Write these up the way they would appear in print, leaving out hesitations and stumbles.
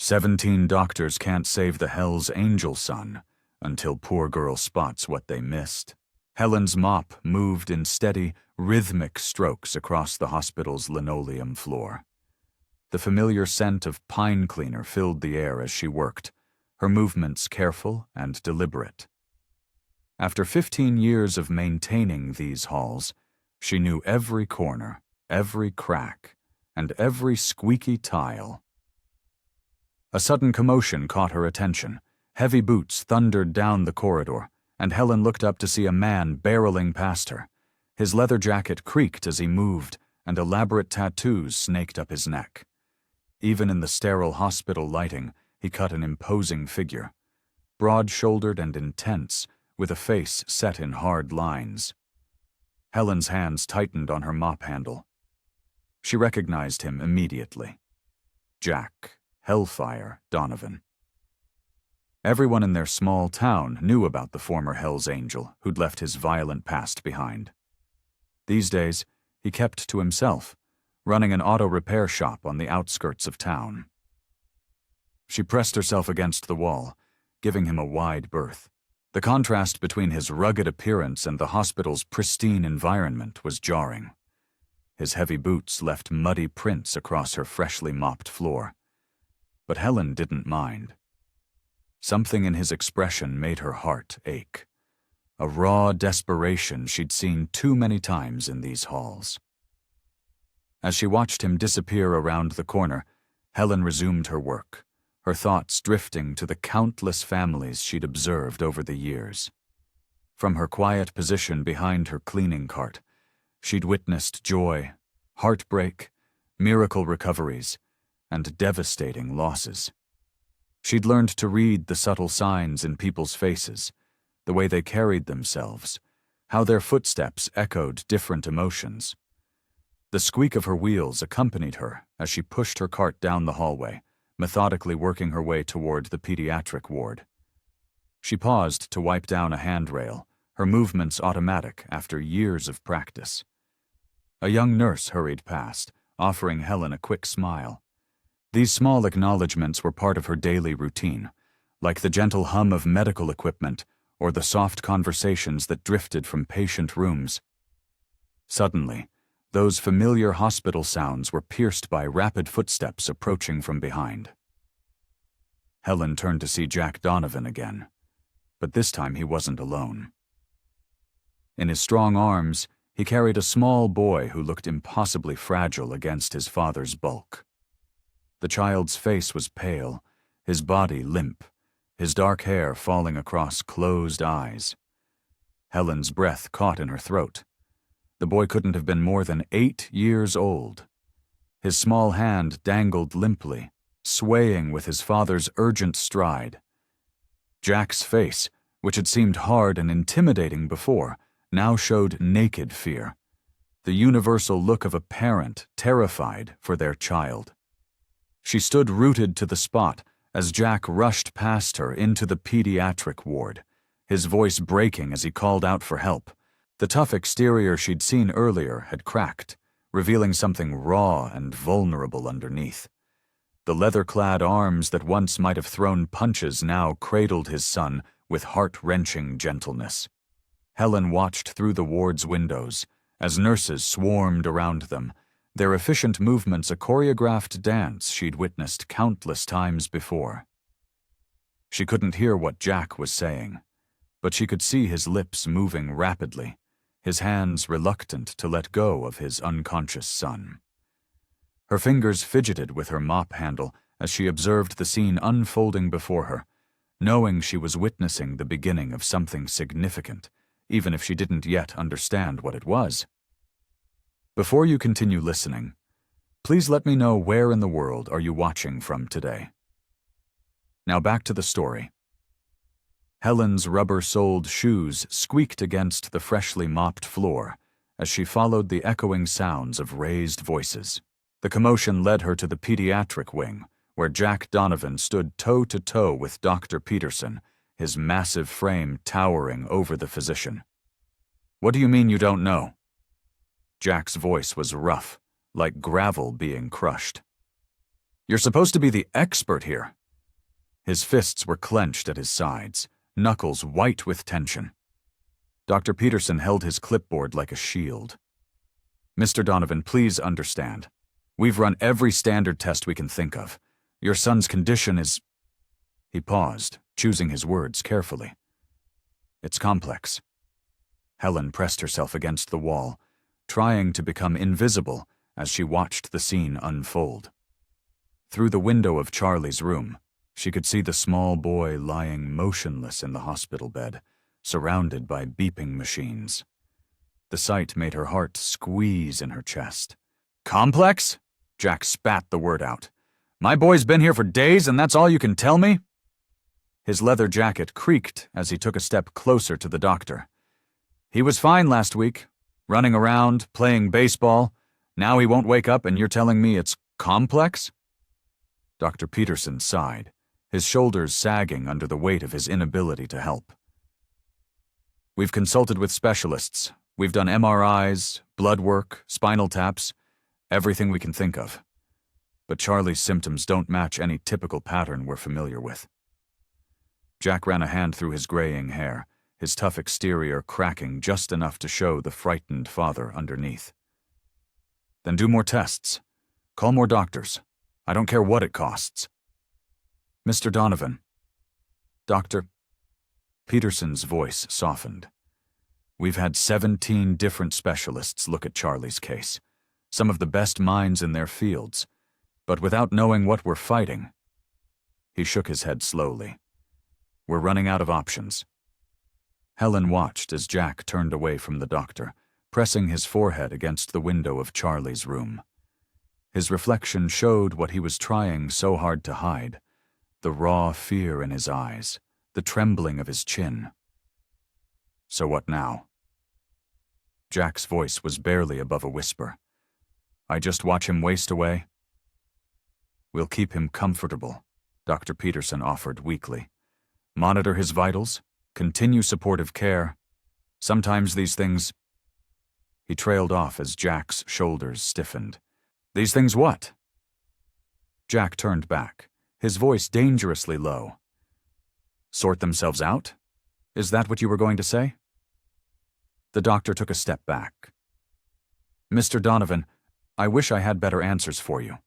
17 doctors can't save the Hell's Angel, son, until poor girl spots what they missed. Helen's mop moved in steady, rhythmic strokes across the hospital's linoleum floor. The familiar scent of pine cleaner filled the air as she worked, her movements careful and deliberate. After 15 years of maintaining these halls, she knew every corner, every crack, and every squeaky tile. A sudden commotion caught her attention. Heavy boots thundered down the corridor, and Helen looked up to see a man barreling past her. His leather jacket creaked as he moved, and elaborate tattoos snaked up his neck. Even in the sterile hospital lighting, he cut an imposing figure, broad-shouldered and intense, with a face set in hard lines. Helen's hands tightened on her mop handle. She recognized him immediately. Jack Hellfire Donovan. Everyone in their small town knew about the former Hell's Angel who'd left his violent past behind. These days, he kept to himself, running an auto repair shop on the outskirts of town. She pressed herself against the wall, giving him a wide berth. The contrast between his rugged appearance and the hospital's pristine environment was jarring. His heavy boots left muddy prints across her freshly mopped floor. But Helen didn't mind. Something in his expression made her heart ache. A raw desperation she'd seen too many times in these halls. As she watched him disappear around the corner, Helen resumed her work, her thoughts drifting to the countless families she'd observed over the years. From her quiet position behind her cleaning cart, she'd witnessed joy, heartbreak, miracle recoveries, and devastating losses. She'd learned to read the subtle signs in people's faces, the way they carried themselves, how their footsteps echoed different emotions. The squeak of her wheels accompanied her as she pushed her cart down the hallway, methodically working her way toward the pediatric ward. She paused to wipe down a handrail, her movements automatic after years of practice. A young nurse hurried past, offering Helen a quick smile. These small acknowledgments were part of her daily routine, like the gentle hum of medical equipment or the soft conversations that drifted from patient rooms. Suddenly, those familiar hospital sounds were pierced by rapid footsteps approaching from behind. Helen turned to see Jack Donovan again, but this time he wasn't alone. In his strong arms, he carried a small boy who looked impossibly fragile against his father's bulk. The child's face was pale, his body limp, his dark hair falling across closed eyes. Helen's breath caught in her throat. The boy couldn't have been more than 8 years old. His small hand dangled limply, swaying with his father's urgent stride. Jack's face, which had seemed hard and intimidating before, now showed naked fear, the universal look of a parent terrified for their child. She stood rooted to the spot as Jack rushed past her into the pediatric ward, his voice breaking as he called out for help. The tough exterior she'd seen earlier had cracked, revealing something raw and vulnerable underneath. The leather-clad arms that once might have thrown punches now cradled his son with heart-wrenching gentleness. Helen watched through the ward's windows as nurses swarmed around them, their efficient movements a choreographed dance she'd witnessed countless times before. She couldn't hear what Jack was saying, but she could see his lips moving rapidly, his hands reluctant to let go of his unconscious son. Her fingers fidgeted with her mop handle as she observed the scene unfolding before her, knowing she was witnessing the beginning of something significant, even if she didn't yet understand what it was. Before you continue listening, please let me know where in the world are you watching from today. Now back to the story. Helen's rubber-soled shoes squeaked against the freshly mopped floor as she followed the echoing sounds of raised voices. The commotion led her to the pediatric wing, where Jack Donovan stood toe-to-toe with Dr. Peterson, his massive frame towering over the physician. "What do you mean you don't know?" Jack's voice was rough, like gravel being crushed. "You're supposed to be the expert here. His fists were clenched at his sides, knuckles white with tension. Dr. Peterson held his clipboard like a shield. "Mr. Donovan, please understand. We've run every standard test we can think of. Your son's condition is—" He paused, choosing his words carefully. "It's complex." Helen pressed herself against the wall, trying to become invisible as she watched the scene unfold. Through the window of Charlie's room, she could see the small boy lying motionless in the hospital bed, surrounded by beeping machines. The sight made her heart squeeze in her chest. "Complex?" Jack spat the word out. "My boy's been here for days and that's all you can tell me?" His leather jacket creaked as he took a step closer to the doctor. "He was fine last week, running around, playing baseball. Now he won't wake up and you're telling me it's complex?" Dr. Peterson sighed, his shoulders sagging under the weight of his inability to help. "We've consulted with specialists. We've done MRIs, blood work, spinal taps, everything we can think of. But Charlie's symptoms don't match any typical pattern we're familiar with." Jack ran a hand through his graying hair, his tough exterior cracking just enough to show the frightened father underneath. "Then do more tests. Call more doctors. I don't care what it costs." "Mr. Donovan." Dr. Peterson's voice softened. "We've had 17 different specialists look at Charlie's case, some of the best minds in their fields, but without knowing what we're fighting." He shook his head slowly. "We're running out of options." Helen watched as Jack turned away from the doctor, pressing his forehead against the window of Charlie's room. His reflection showed what he was trying so hard to hide, the raw fear in his eyes, the trembling of his chin. "So what now?" Jack's voice was barely above a whisper. "I just watch him waste away?" "We'll keep him comfortable," Dr. Peterson offered weakly. "Monitor his vitals, continue supportive care. Sometimes these things—" He trailed off as Jack's shoulders stiffened. "These things what?" Jack turned back, his voice dangerously low. "Sort themselves out? Is that what you were going to say?" The doctor took a step back. "Mr. Donovan, I wish I had better answers for you.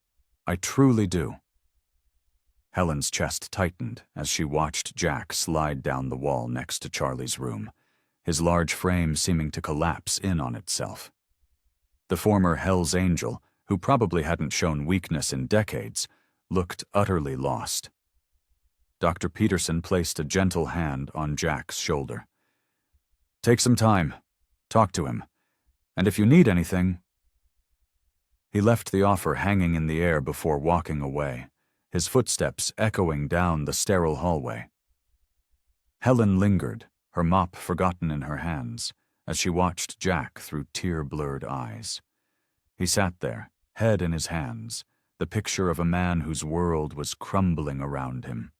I truly do." Helen's chest tightened as she watched Jack slide down the wall next to Charlie's room, his large frame seeming to collapse in on itself. The former Hell's Angel, who probably hadn't shown weakness in decades, looked utterly lost. Dr. Peterson placed a gentle hand on Jack's shoulder. "Take some time. Talk to him. And if you need anything—" He left the offer hanging in the air before walking away, his footsteps echoing down the sterile hallway. Helen lingered, her mop forgotten in her hands, as she watched Jack through tear-blurred eyes. He sat there, head in his hands, the picture of a man whose world was crumbling around him.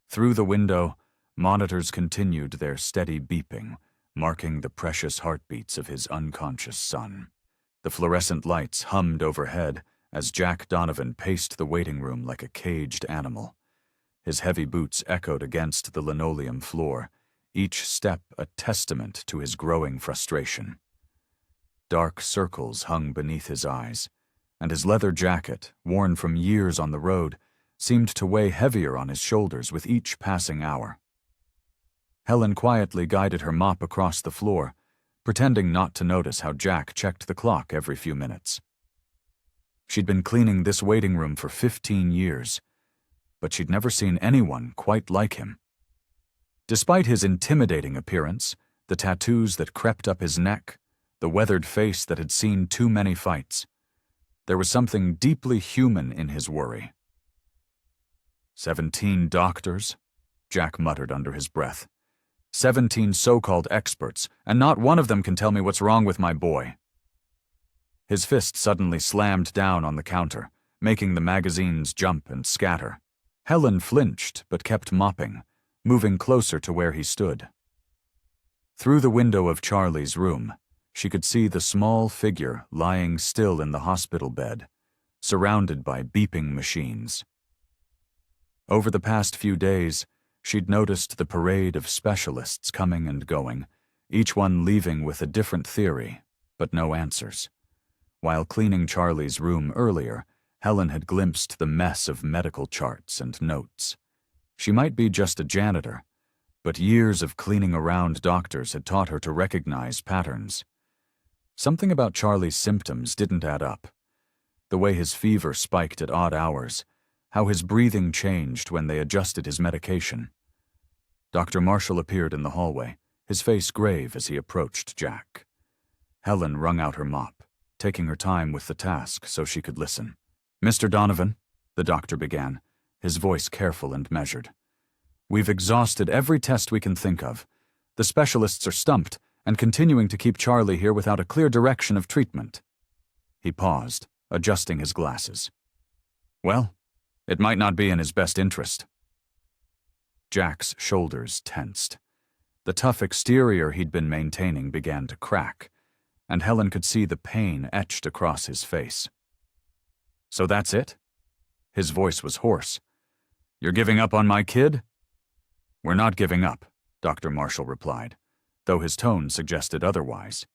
Through the window, monitors continued their steady beeping, marking the precious heartbeats of his unconscious son. The fluorescent lights hummed overhead as Jack Donovan paced the waiting room like a caged animal. His heavy boots echoed against the linoleum floor, each step a testament to his growing frustration. Dark circles hung beneath his eyes, and his leather jacket, worn from years on the road, seemed to weigh heavier on his shoulders with each passing hour. Helen quietly guided her mop across the floor, pretending not to notice how Jack checked the clock every few minutes. She'd been cleaning this waiting room for 15 years, but she'd never seen anyone quite like him. Despite his intimidating appearance, the tattoos that crept up his neck, the weathered face that had seen too many fights, there was something deeply human in his worry. 17 doctors, Jack muttered under his breath. 17 so-called experts, and not one of them can tell me what's wrong with my boy. His fist suddenly slammed down on the counter, making the magazines jump and scatter. Helen flinched but kept mopping, moving closer to where he stood. Through the window of Charlie's room, she could see the small figure lying still in the hospital bed, surrounded by beeping machines. Over the past few days, she'd noticed the parade of specialists coming and going, each one leaving with a different theory, but no answers. While cleaning Charlie's room earlier, Helen had glimpsed the mess of medical charts and notes. She might be just a janitor, but years of cleaning around doctors had taught her to recognize patterns. Something about Charlie's symptoms didn't add up. The way his fever spiked at odd hours, how his breathing changed when they adjusted his medication. Dr. Marshall appeared in the hallway, his face grave as he approached Jack. Helen wrung out her mop, taking her time with the task so she could listen. "Mr. Donovan," the doctor began, his voice careful and measured. "We've exhausted every test we can think of. The specialists are stumped and continuing to keep Charlie here without a clear direction of treatment." He paused, adjusting his glasses. "Well, it might not be in his best interest." Jack's shoulders tensed. The tough exterior he'd been maintaining began to crack, and Helen could see the pain etched across his face. "So that's it?" His voice was hoarse. "You're giving up on my kid?" "We're not giving up," Dr. Marshall replied, though his tone suggested otherwise.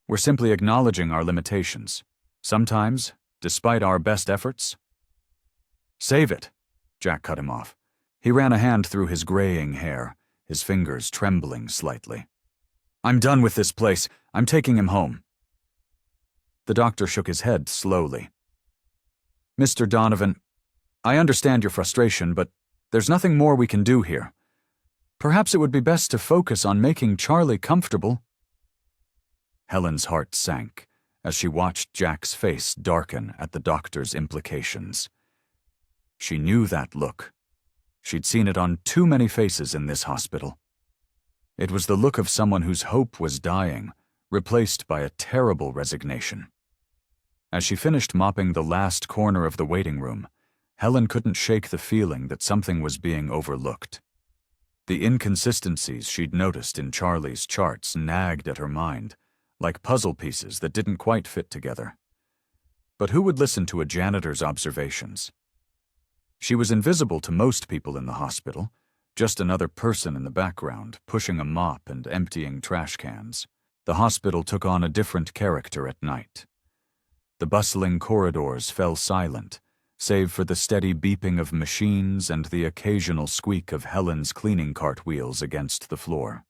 "We're simply acknowledging our limitations. Sometimes, despite our best efforts—" "Save it," Jack cut him off. He ran a hand through his graying hair, his fingers trembling slightly. "I'm done with this place. I'm taking him home." The doctor shook his head slowly. "Mr. Donovan, I understand your frustration, but there's nothing more we can do here. Perhaps it would be best to focus on making Charlie comfortable." Helen's heart sank as she watched Jack's face darken at the doctor's implications. She knew that look. She'd seen it on too many faces in this hospital. It was the look of someone whose hope was dying, replaced by a terrible resignation. As she finished mopping the last corner of the waiting room, Helen couldn't shake the feeling that something was being overlooked. The inconsistencies she'd noticed in Charlie's charts nagged at her mind, like puzzle pieces that didn't quite fit together. But who would listen to a janitor's observations? She was invisible to most people in the hospital, just another person in the background, pushing a mop and emptying trash cans. The hospital took on a different character at night. The bustling corridors fell silent, save for the steady beeping of machines and the occasional squeak of Helen's cleaning cart wheels against the floor.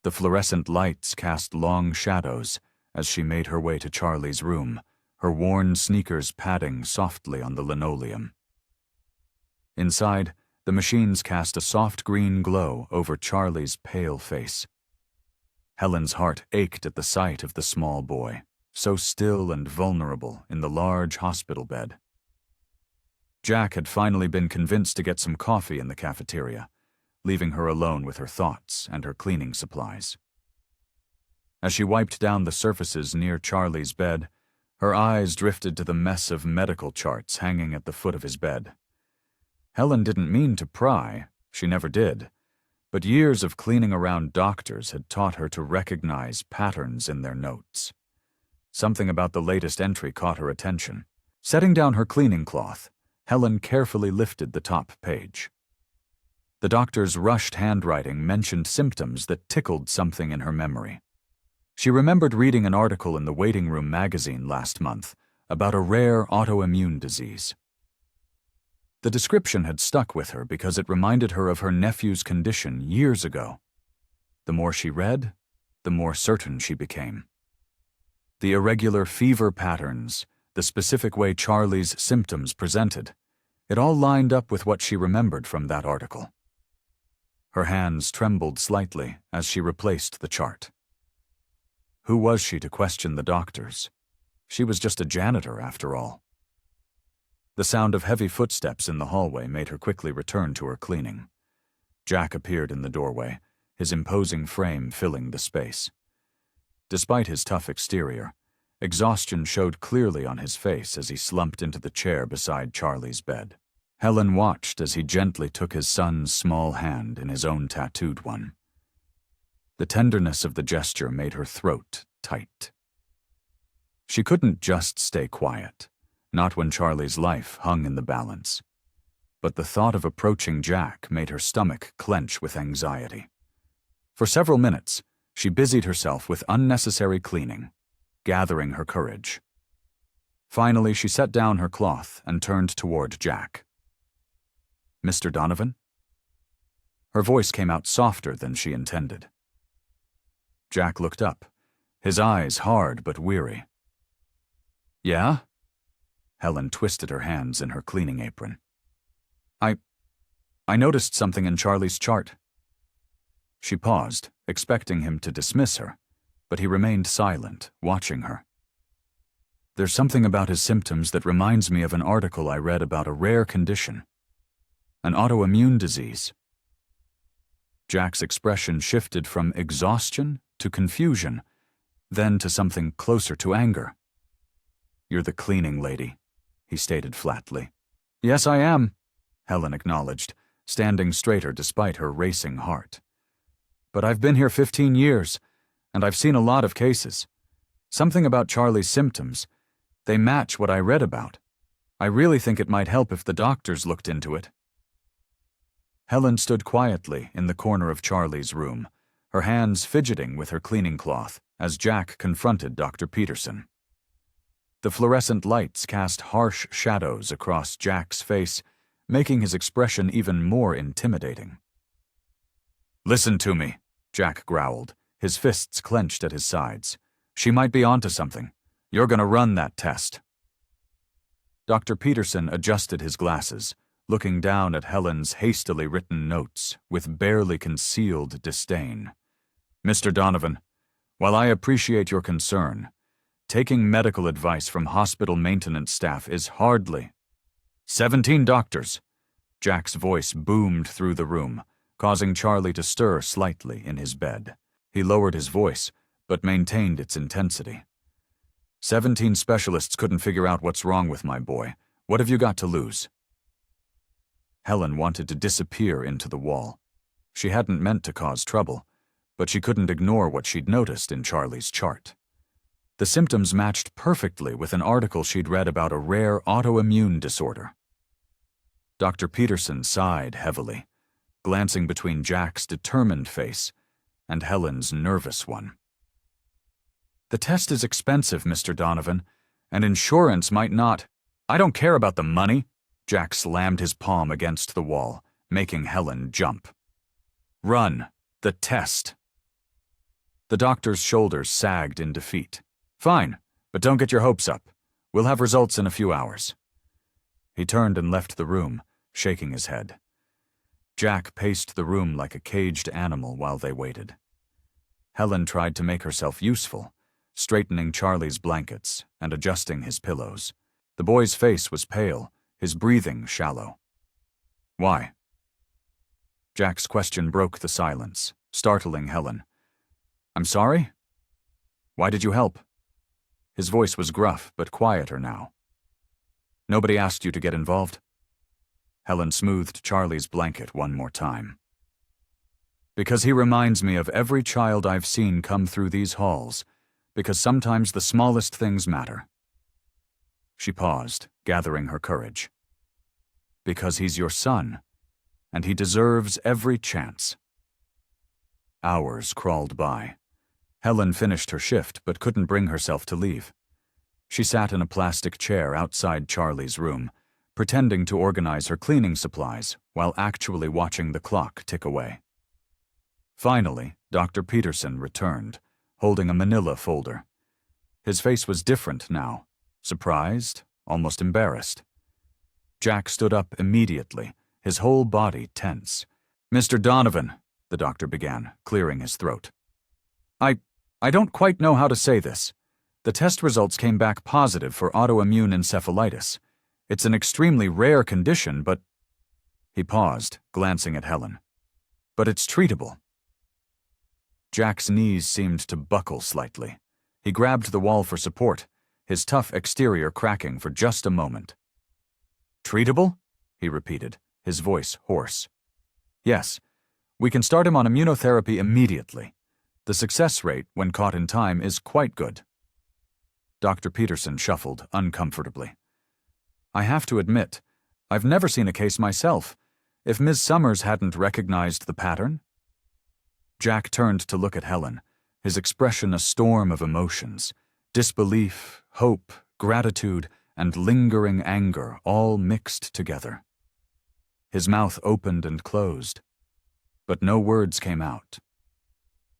The fluorescent lights cast long shadows as she made her way to Charlie's room, her worn sneakers padding softly on the linoleum. Inside, the machines cast a soft green glow over Charlie's pale face. Helen's heart ached at the sight of the small boy, so still and vulnerable in the large hospital bed. Jack had finally been convinced to get some coffee in the cafeteria, leaving her alone with her thoughts and her cleaning supplies. As she wiped down the surfaces near Charlie's bed, her eyes drifted to the mess of medical charts hanging at the foot of his bed. Helen didn't mean to pry, she never did, but years of cleaning around doctors had taught her to recognize patterns in their notes. Something about the latest entry caught her attention. Setting down her cleaning cloth, Helen carefully lifted the top page. The doctor's rushed handwriting mentioned symptoms that tickled something in her memory. She remembered reading an article in the Waiting Room magazine last month about a rare autoimmune disease. The description had stuck with her because it reminded her of her nephew's condition years ago. The more she read, the more certain she became. The irregular fever patterns, the specific way Charlie's symptoms presented, it all lined up with what she remembered from that article. Her hands trembled slightly as she replaced the chart. Who was she to question the doctors? She was just a janitor, after all. The sound of heavy footsteps in the hallway made her quickly return to her cleaning. Jack appeared in the doorway, his imposing frame filling the space. Despite his tough exterior, exhaustion showed clearly on his face as he slumped into the chair beside Charlie's bed. Helen watched as he gently took his son's small hand in his own tattooed one. The tenderness of the gesture made her throat tight. She couldn't just stay quiet. Not when Charlie's life hung in the balance. but the thought of approaching Jack made her stomach clench with anxiety. For several minutes, she busied herself with unnecessary cleaning, gathering her courage. Finally, she set down her cloth and turned toward Jack. "Mr. Donovan?" Her voice came out softer than she intended. Jack looked up, his eyes hard but weary. "Yeah?" Helen twisted her hands in her cleaning apron. I noticed something in Charlie's chart." She paused, expecting him to dismiss her, but he remained silent, watching her. "There's something about his symptoms that reminds me of an article I read about a rare condition. An autoimmune disease." Jack's expression shifted from exhaustion to confusion, then to something closer to anger. "You're the cleaning lady," he stated flatly. "Yes, I am," Helen acknowledged, standing straighter despite her racing heart. "But I've been here 15 years, and I've seen a lot of cases. Something about Charlie's symptoms. They match what I read about. I really think it might help if the doctors looked into it." Helen stood quietly in the corner of Charlie's room, her hands fidgeting with her cleaning cloth as Jack confronted Dr. Peterson. The fluorescent lights cast harsh shadows across Jack's face, making his expression even more intimidating. "Listen to me," Jack growled, his fists clenched at his sides. "She might be onto something. You're going to run that test." Dr. Peterson adjusted his glasses, looking down at Helen's hastily written notes with barely concealed disdain. "Mr. Donovan, while I appreciate your concern, taking medical advice from hospital maintenance staff is hardly— 17 doctors!" Jack's voice boomed through the room, causing Charlie to stir slightly in his bed. He lowered his voice, but maintained its intensity. 17 specialists couldn't figure out what's wrong with my boy. What have you got to lose?" Helen wanted to disappear into the wall. She hadn't meant to cause trouble, but she couldn't ignore what she'd noticed in Charlie's chart. The symptoms matched perfectly with an article she'd read about a rare autoimmune disorder. Dr. Peterson sighed heavily, glancing between Jack's determined face and Helen's nervous one. "The test is expensive, Mr. Donovan, and insurance might not—" "I don't care about the money." Jack slammed his palm against the wall, making Helen jump. "Run the test." The doctor's shoulders sagged in defeat. "Fine, but don't get your hopes up. We'll have results in a few hours." He turned and left the room, shaking his head. Jack paced the room like a caged animal while they waited. Helen tried to make herself useful, straightening Charlie's blankets and adjusting his pillows. The boy's face was pale, his breathing shallow. "Why?" Jack's question broke the silence, startling Helen. "I'm sorry? Why did you help?" His voice was gruff but quieter now. "Nobody asked you to get involved?" Helen smoothed Charlie's blanket one more time. "Because he reminds me of every child I've seen come through these halls, because sometimes the smallest things matter." She paused, gathering her courage. "Because he's your son, and he deserves every chance." Hours crawled by. Helen finished her shift but couldn't bring herself to leave. She sat in a plastic chair outside Charlie's room, pretending to organize her cleaning supplies while actually watching the clock tick away. Finally, Dr. Peterson returned, holding a manila folder. His face was different now, surprised, almost embarrassed. Jack stood up immediately, his whole body tense. "Mr. Donovan," the doctor began, clearing his throat. I don't quite know how to say this. The test results came back positive for autoimmune encephalitis. It's an extremely rare condition, but—" He paused, glancing at Helen. "But it's treatable." Jack's knees seemed to buckle slightly. He grabbed the wall for support, his tough exterior cracking for just a moment. "Treatable?" he repeated, his voice hoarse. "Yes. We can start him on immunotherapy immediately. The success rate, when caught in time, is quite good." Dr. Peterson shuffled uncomfortably. "I have to admit, I've never seen a case myself. If Ms. Summers hadn't recognized the pattern—" Jack turned to look at Helen, his expression a storm of emotions, disbelief, hope, gratitude, and lingering anger all mixed together. His mouth opened and closed, but no words came out.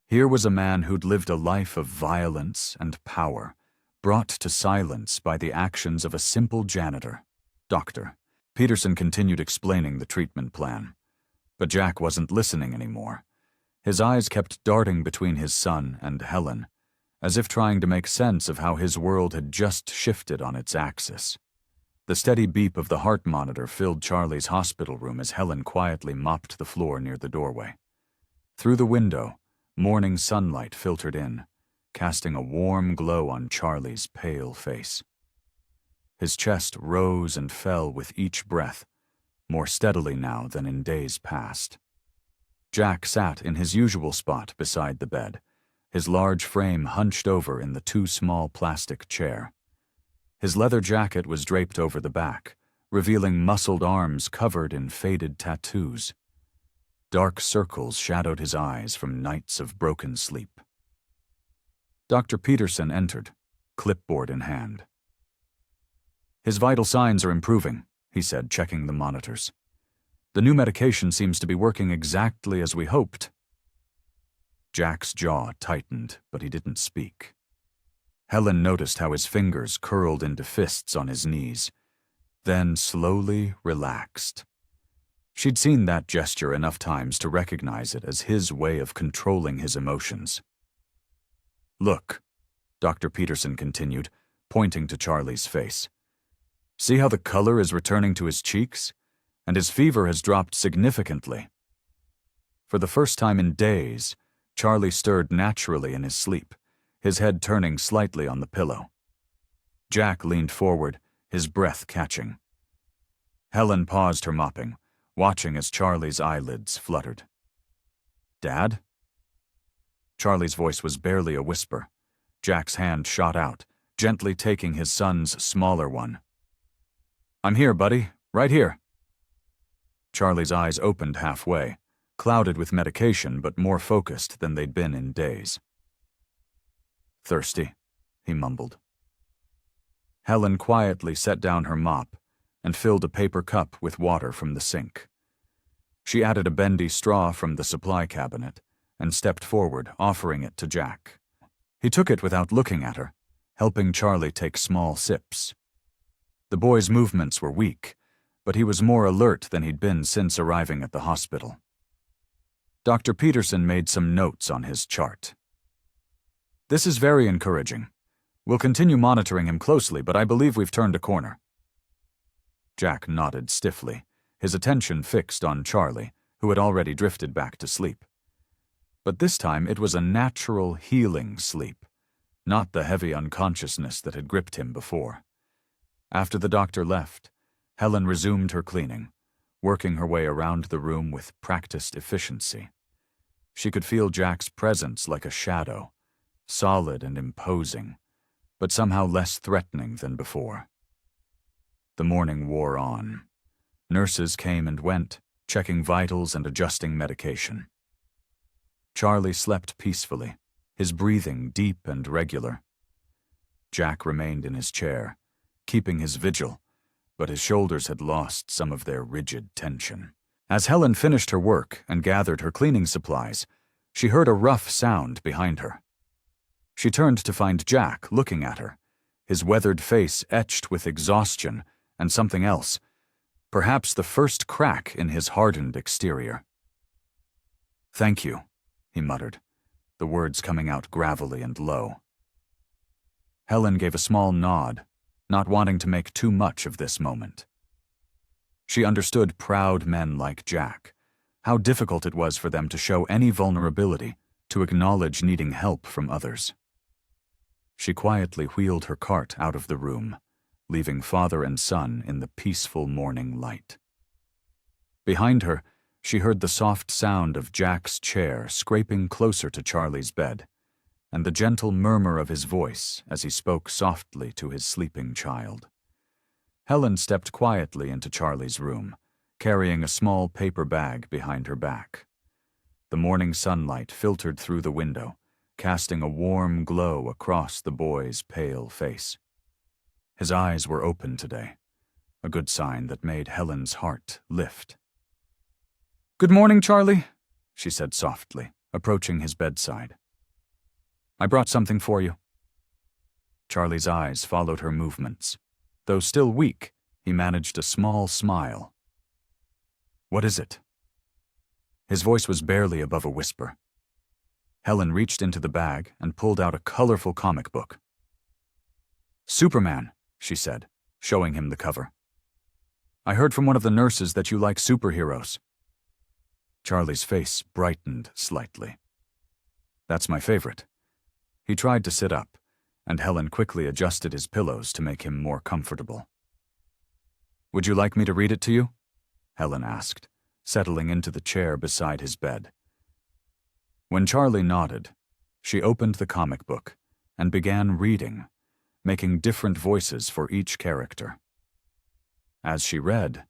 Here was a man who'd lived a life of violence and power, brought to silence by the actions of a simple janitor. "Doctor." Peterson continued explaining the treatment plan, but Jack wasn't listening anymore. His eyes kept darting between his son and Helen, as if trying to make sense of how his world had just shifted on its axis. The steady beep of the heart monitor filled Charlie's hospital room as Helen quietly mopped the floor near the doorway. Through the window, morning sunlight filtered in, casting a warm glow on Charlie's pale face. His chest rose and fell with each breath, more steadily now than in days past. Jack sat in his usual spot beside the bed, his large frame hunched over in the too small plastic chair. His leather jacket was draped over the back, revealing muscled arms covered in faded tattoos. Dark circles shadowed his eyes from nights of broken sleep. Dr. Peterson entered, clipboard in hand. "His vital signs are improving," he said, checking the monitors. "The new medication seems to be working exactly as we hoped." Jack's jaw tightened, but he didn't speak. Helen noticed how his fingers curled into fists on his knees, then slowly relaxed. She'd seen that gesture enough times to recognize it as his way of controlling his emotions. "Look," Dr. Peterson continued, pointing to Charlie's face. "See how the color is returning to his cheeks? And his fever has dropped significantly." For the first time in days, Charlie stirred naturally in his sleep, his head turning slightly on the pillow. Jack leaned forward, his breath catching. Helen paused her mopping, watching as Charlie's eyelids fluttered. "Dad?" Charlie's voice was barely a whisper. Jack's hand shot out, gently taking his son's smaller one. "I'm here, buddy. Right here." Charlie's eyes opened halfway, clouded with medication but more focused than they'd been in days. "Thirsty?" he mumbled. Helen quietly set down her mop and filled a paper cup with water from the sink. She added a bendy straw from the supply cabinet and stepped forward, offering it to Jack. He took it without looking at her, helping Charlie take small sips. The boy's movements were weak, but he was more alert than he'd been since arriving at the hospital. Dr. Peterson made some notes on his chart. "This is very encouraging. We'll continue monitoring him closely, but I believe we've turned a corner." Jack nodded stiffly, his attention fixed on Charlie, who had already drifted back to sleep. But this time it was a natural, healing sleep, not the heavy unconsciousness that had gripped him before. After the doctor left, Helen resumed her cleaning, working her way around the room with practiced efficiency. She could feel Jack's presence like a shadow, solid and imposing, but somehow less threatening than before. The morning wore on. Nurses came and went, checking vitals and adjusting medication. Charlie slept peacefully, his breathing deep and regular. Jack remained in his chair, keeping his vigil, but his shoulders had lost some of their rigid tension. As Helen finished her work and gathered her cleaning supplies, she heard a rough sound behind her. She turned to find Jack looking at her, his weathered face etched with exhaustion and something else, perhaps the first crack in his hardened exterior. "Thank you," he muttered, the words coming out gravelly and low. Helen gave a small nod, not wanting to make too much of this moment. She understood proud men like Jack, how difficult it was for them to show any vulnerability, to acknowledge needing help from others. She quietly wheeled her cart out of the room, leaving father and son in the peaceful morning light. Behind her, she heard the soft sound of Jack's chair scraping closer to Charlie's bed, and the gentle murmur of his voice as he spoke softly to his sleeping child. Helen stepped quietly into Charlie's room, carrying a small paper bag behind her back. The morning sunlight filtered through the window, casting a warm glow across the boy's pale face. His eyes were open today, a good sign that made Helen's heart lift. "Good morning, Charlie," she said softly, approaching his bedside. "I brought something for you." Charlie's eyes followed her movements. Though still weak, he managed a small smile. "What is it?" His voice was barely above a whisper. Helen reached into the bag and pulled out a colorful comic book. "Superman," she said, showing him the cover. "I heard from one of the nurses that you like superheroes." Charlie's face brightened slightly. "That's my favorite." He tried to sit up, and Helen quickly adjusted his pillows to make him more comfortable. "Would you like me to read it to you?" Helen asked, settling into the chair beside his bed. When Charlie nodded, she opened the comic book and began reading, making different voices for each character. As she read,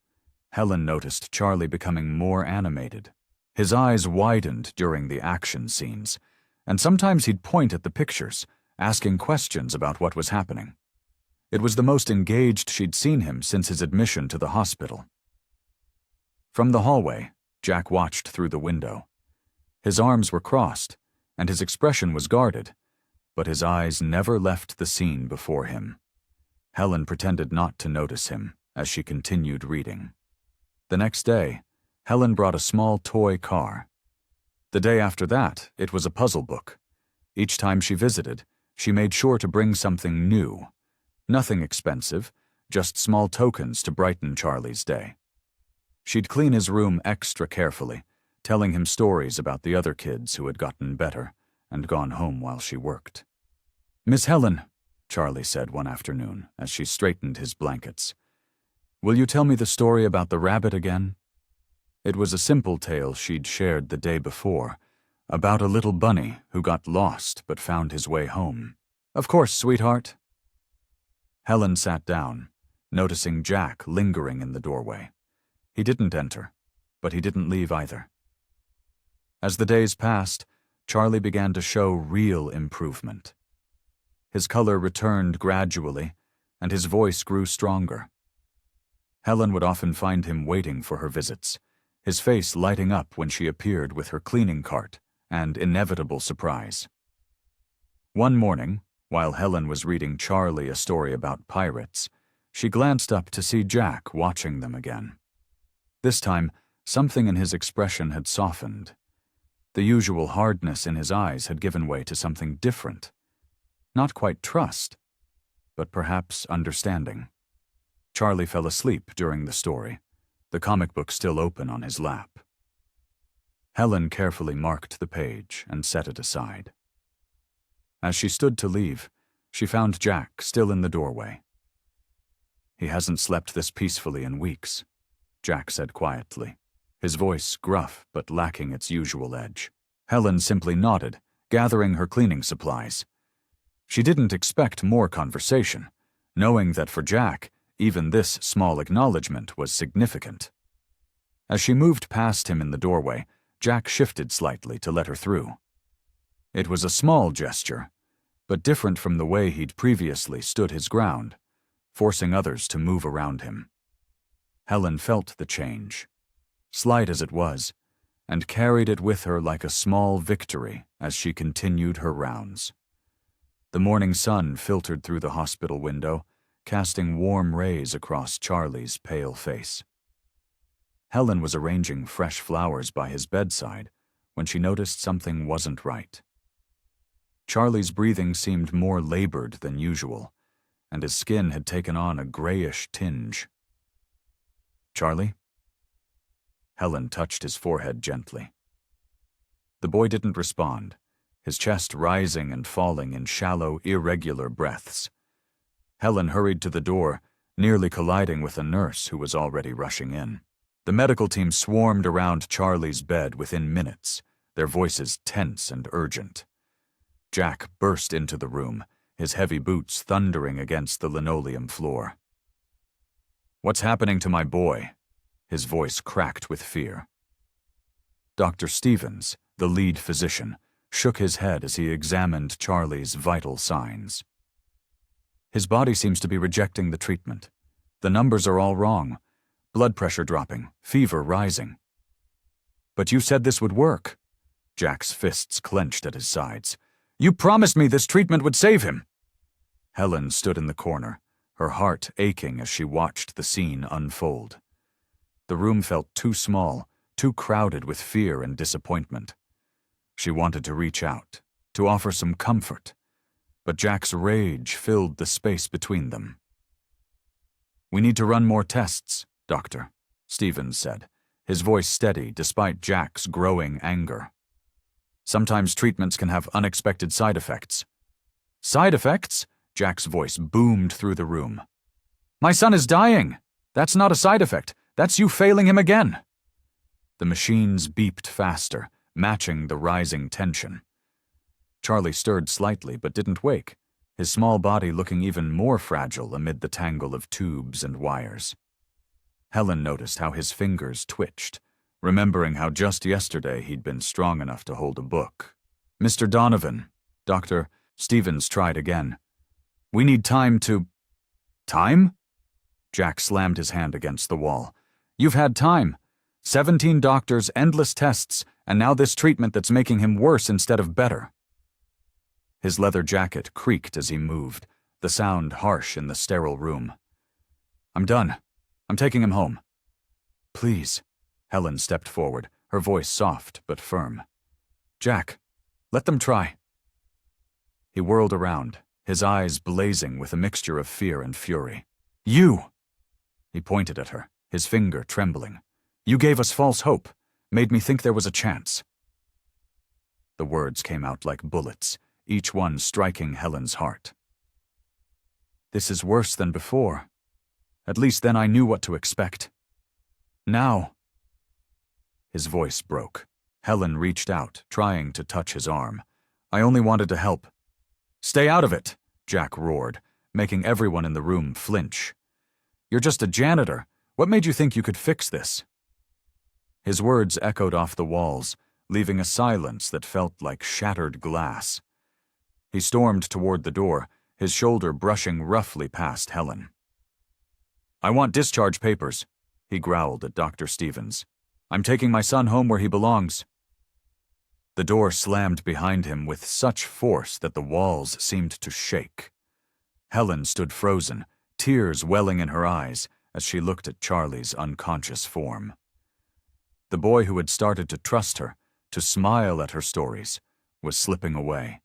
Helen noticed Charlie becoming more animated. His eyes widened during the action scenes, and sometimes he'd point at the pictures, asking questions about what was happening. It was the most engaged she'd seen him since his admission to the hospital. From the hallway, Jack watched through the window. His arms were crossed, and his expression was guarded, but his eyes never left the scene before him. Helen pretended not to notice him as she continued reading. The next day, Helen brought a small toy car. The day after that, it was a puzzle book. Each time she visited, she made sure to bring something new. Nothing expensive, just small tokens to brighten Charlie's day. She'd clean his room extra carefully, telling him stories about the other kids who had gotten better and gone home while she worked. "Miss Helen," Charlie said one afternoon as she straightened his blankets, "will you tell me the story about the rabbit again?" It was a simple tale she'd shared the day before, about a little bunny who got lost but found his way home. "Of course, sweetheart." Helen sat down, noticing Jack lingering in the doorway. He didn't enter, but he didn't leave either. As the days passed, Charlie began to show real improvement. His color returned gradually, and his voice grew stronger. Helen would often find him waiting for her visits, his face lighting up when she appeared with her cleaning cart and inevitable surprise. One morning, while Helen was reading Charlie a story about pirates, she glanced up to see Jack watching them again. This time, something in his expression had softened. The usual hardness in his eyes had given way to something different. Not quite trust, but perhaps understanding. Charlie fell asleep during the story, the comic book still open on his lap. Helen carefully marked the page and set it aside. As she stood to leave, she found Jack still in the doorway. "He hasn't slept this peacefully in weeks," Jack said quietly, his voice gruff but lacking its usual edge. Helen simply nodded, gathering her cleaning supplies. She didn't expect more conversation, knowing that for Jack, even this small acknowledgement was significant. As she moved past him in the doorway, Jack shifted slightly to let her through. It was a small gesture, but different from the way he'd previously stood his ground, forcing others to move around him. Helen felt the change, slight as it was, and carried it with her like a small victory as she continued her rounds. The morning sun filtered through the hospital window, casting warm rays across Charlie's pale face. Helen was arranging fresh flowers by his bedside when she noticed something wasn't right. Charlie's breathing seemed more labored than usual, and his skin had taken on a grayish tinge. "Charlie?" Helen touched his forehead gently. The boy didn't respond, his chest rising and falling in shallow, irregular breaths. Helen hurried to the door, nearly colliding with a nurse who was already rushing in. The medical team swarmed around Charlie's bed within minutes, their voices tense and urgent. Jack burst into the room, his heavy boots thundering against the linoleum floor. What's happening to my boy? His voice cracked with fear. Dr. Stevens, the lead physician, shook his head as he examined Charlie's vital signs. His body seems to be rejecting the treatment. The numbers are all wrong. Blood pressure dropping, fever rising. But you said this would work. Jack's fists clenched at his sides. You promised me this treatment would save him. Helen stood in the corner, her heart aching as she watched the scene unfold. The room felt too small, too crowded with fear and disappointment. She wanted to reach out, to offer some comfort, but Jack's rage filled the space between them. We need to run more tests, Doctor, Stevens said, his voice steady despite Jack's growing anger. Sometimes treatments can have unexpected side effects. Side effects? Jack's voice boomed through the room. My son is dying. That's not a side effect. That's you failing him again. The machines beeped faster, matching the rising tension. Charlie stirred slightly but didn't wake, his small body looking even more fragile amid the tangle of tubes and wires. Helen noticed how his fingers twitched, remembering how just yesterday he'd been strong enough to hold a book. Mr. Donovan, Dr. Stevens tried again. We need time to... Time? Jack slammed his hand against the wall. You've had time. 17 doctors, endless tests, and now this treatment that's making him worse instead of better. His leather jacket creaked as he moved, the sound harsh in the sterile room. I'm done. I'm taking him home. Please. Helen stepped forward, her voice soft but firm. Jack, let them try. He whirled around, his eyes blazing with a mixture of fear and fury. You! He pointed at her, his finger trembling. You gave us false hope, made me think there was a chance. The words came out like bullets, each one striking Helen's heart. This is worse than before. At least then I knew what to expect. Now... His voice broke. Helen reached out, trying to touch his arm. I only wanted to help. Stay out of it, Jack roared, making everyone in the room flinch. You're just a janitor. What made you think you could fix this? His words echoed off the walls, leaving a silence that felt like shattered glass. He stormed toward the door, his shoulder brushing roughly past Helen. I want discharge papers, he growled at Dr. Stevens. I'm taking my son home where he belongs. The door slammed behind him with such force that the walls seemed to shake. Helen stood frozen, tears welling in her eyes as she looked at Charlie's unconscious form. The boy who had started to trust her, to smile at her stories, was slipping away,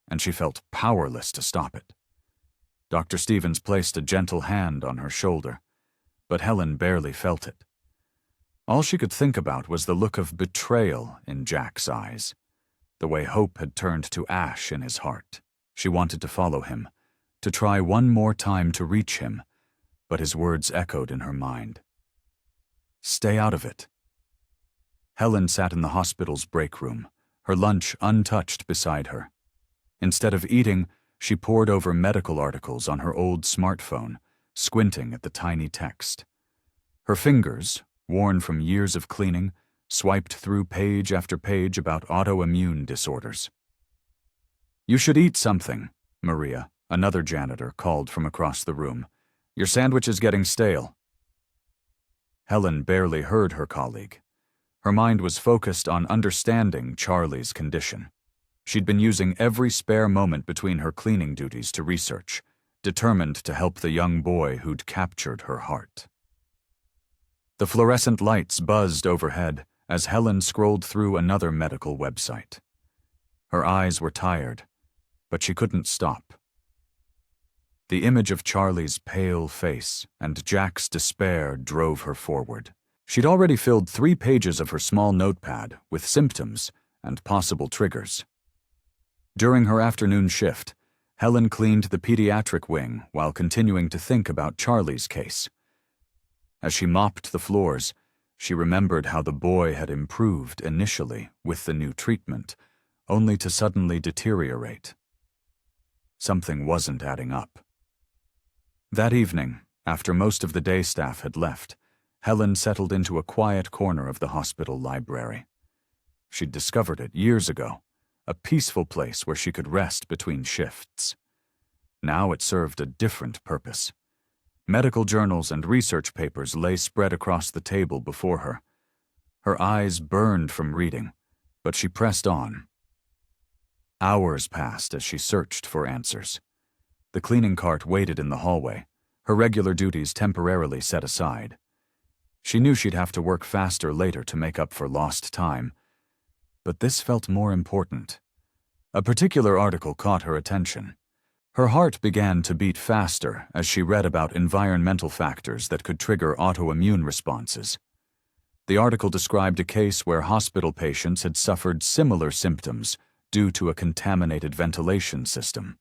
and she felt powerless to stop it. Dr. Stevens placed a gentle hand on her shoulder, but Helen barely felt it. All she could think about was the look of betrayal in Jack's eyes, the way hope had turned to ash in his heart. She wanted to follow him, to try one more time to reach him, but his words echoed in her mind. Stay out of it. Helen sat in the hospital's break room, her lunch untouched beside her. Instead of eating, she pored over medical articles on her old smartphone, squinting at the tiny text. Her fingers, worn from years of cleaning, swiped through page after page about autoimmune disorders. You should eat something, Maria, another janitor, called from across the room. Your sandwich is getting stale. Helen barely heard her colleague. Her mind was focused on understanding Charlie's condition. She'd been using every spare moment between her cleaning duties to research, determined to help the young boy who'd captured her heart. The fluorescent lights buzzed overhead as Helen scrolled through another medical website. Her eyes were tired, but she couldn't stop. The image of Charlie's pale face and Jack's despair drove her forward. She'd already filled 3 pages of her small notepad with symptoms and possible triggers. During her afternoon shift, Helen cleaned the pediatric wing while continuing to think about Charlie's case. As she mopped the floors, she remembered how the boy had improved initially with the new treatment, only to suddenly deteriorate. Something wasn't adding up. That evening, After most of the day staff had left, Helen settled into a quiet corner of the hospital library. She'd discovered it years ago, a peaceful place where she could rest between shifts. Now it served a different purpose. Medical journals and research papers lay spread across the table before her. Her eyes burned from reading, but she pressed on. Hours passed as she searched for answers. The cleaning cart waited in the hallway, her regular duties temporarily set aside. She knew she'd have to work faster later to make up for lost time, but this felt more important. A particular article caught her attention. Her heart began to beat faster as she read about environmental factors that could trigger autoimmune responses. The article described a case where hospital patients had suffered similar symptoms due to a contaminated ventilation system.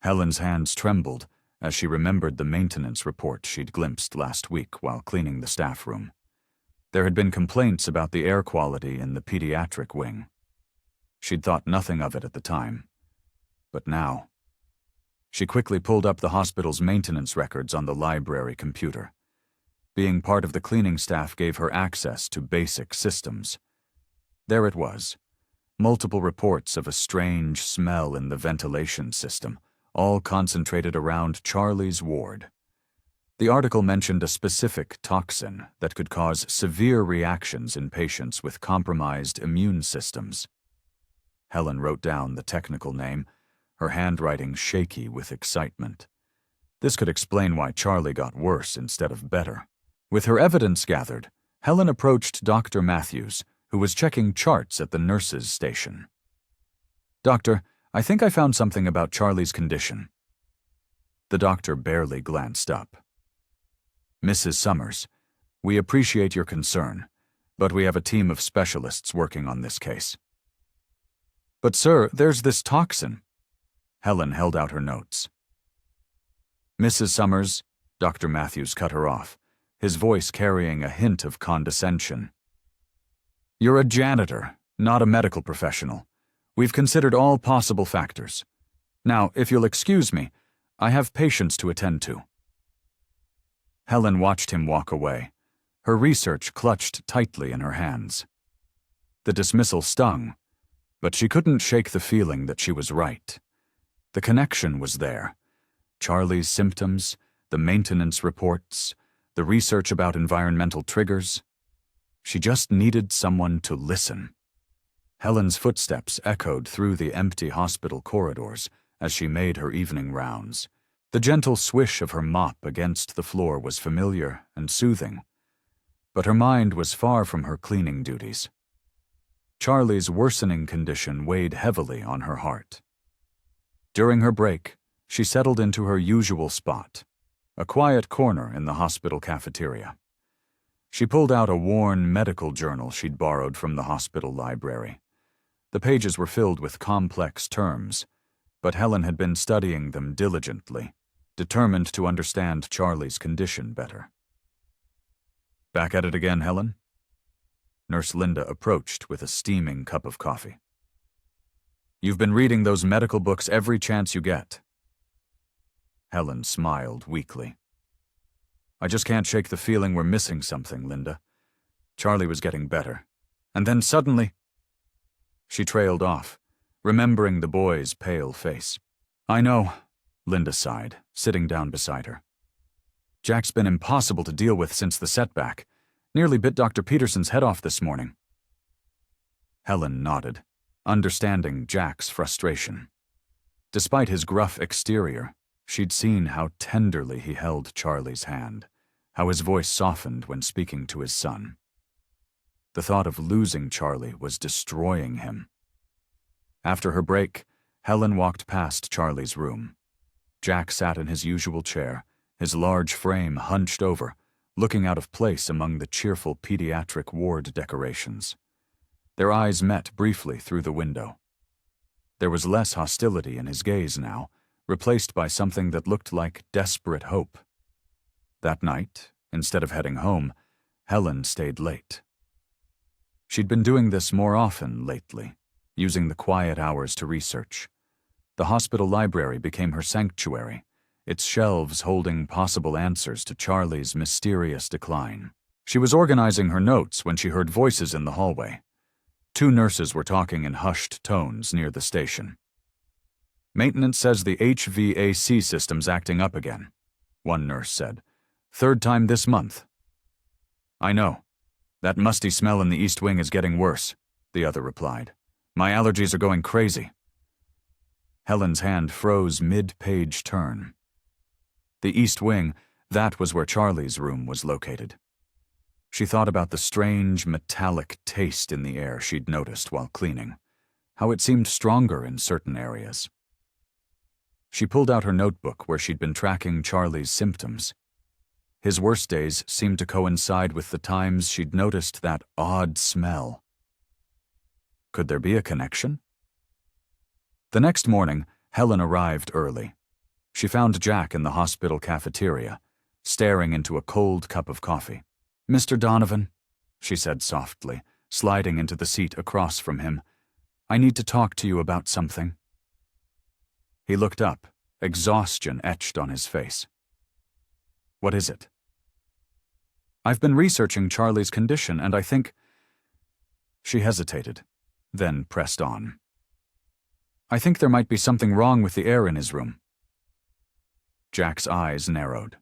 Helen's hands trembled as she remembered the maintenance report she'd glimpsed last week while cleaning the staff room. There had been complaints about the air quality in the pediatric wing. She'd thought nothing of it at the time, but now. She quickly pulled up the hospital's maintenance records on the library computer. Being part of the cleaning staff gave her access to basic systems. There it was, multiple reports of a strange smell in the ventilation system, all concentrated around Charlie's ward. The article mentioned a specific toxin that could cause severe reactions in patients with compromised immune systems. Helen wrote down the technical name, her handwriting shaky with excitement. This could explain why Charlie got worse instead of better. With her evidence gathered, Helen approached Dr. Matthews, who was checking charts at the nurses' station. "Doctor, I think I found something about Charlie's condition." The doctor barely glanced up. "Mrs. Summers, we appreciate your concern, but we have a team of specialists working on this case." "But sir, there's this toxin." Helen held out her notes. "Mrs. Summers," Dr. Matthews cut her off, his voice carrying a hint of condescension. "You're a janitor, not a medical professional. We've considered all possible factors. Now, if you'll excuse me, I have patients to attend to." Helen watched him walk away, her research clutched tightly in her hands. The dismissal stung, but she couldn't shake the feeling that she was right. The connection was there. Charlie's symptoms, the maintenance reports, the research about environmental triggers. She just needed someone to listen. Helen's footsteps echoed through the empty hospital corridors as she made her evening rounds. The gentle swish of her mop against the floor was familiar and soothing, but her mind was far from her cleaning duties. Charlie's worsening condition weighed heavily on her heart. During her break, she settled into her usual spot, a quiet corner in the hospital cafeteria. She pulled out a worn medical journal she'd borrowed from the hospital library. The pages were filled with complex terms, but Helen had been studying them diligently, determined to understand Charlie's condition better. "Back at it again, Helen?" Nurse Linda approached with a steaming cup of coffee. "You've been reading those medical books every chance you get." Helen smiled weakly. "I just can't shake the feeling we're missing something, Linda. Charlie was getting better, and then suddenly—" She trailed off, remembering the boy's pale face. "I know," Linda sighed, sitting down beside her. "Jack's been impossible to deal with since the setback. Nearly bit Dr. Peterson's head off this morning." Helen nodded, understanding Jack's frustration. Despite his gruff exterior, she'd seen how tenderly he held Charlie's hand, how his voice softened when speaking to his son. The thought of losing Charlie was destroying him. After her break, Helen walked past Charlie's room. Jack sat in his usual chair, his large frame hunched over, looking out of place among the cheerful pediatric ward decorations. Their eyes met briefly through the window. There was less hostility in his gaze now, replaced by something that looked like desperate hope. That night, instead of heading home, Helen stayed late. She'd been doing this more often lately, using the quiet hours to research. The hospital library became her sanctuary, its shelves holding possible answers to Charlie's mysterious decline. She was organizing her notes when she heard voices in the hallway. 2 nurses were talking in hushed tones near the station. "Maintenance says the HVAC system's acting up again," one nurse said. "3rd time this month." "I know. That musty smell in the East Wing is getting worse," the other replied. "My allergies are going crazy." Helen's hand froze mid-page turn. The East Wing, that was where Charlie's room was located. She thought about the strange, metallic taste in the air she'd noticed while cleaning, how it seemed stronger in certain areas. She pulled out her notebook where she'd been tracking Charlie's symptoms. His worst days seemed to coincide with the times she'd noticed that odd smell. Could there be a connection? The next morning, Helen arrived early. She found Jack in the hospital cafeteria, staring into a cold cup of coffee. "Mr. Donovan," she said softly, sliding into the seat across from him, "I need to talk to you about something." He looked up, exhaustion etched on his face. "What is it?" "I've been researching Charlie's condition, and I think—" She hesitated, then pressed on. "I think there might be something wrong with the air in his room." Jack's eyes narrowed.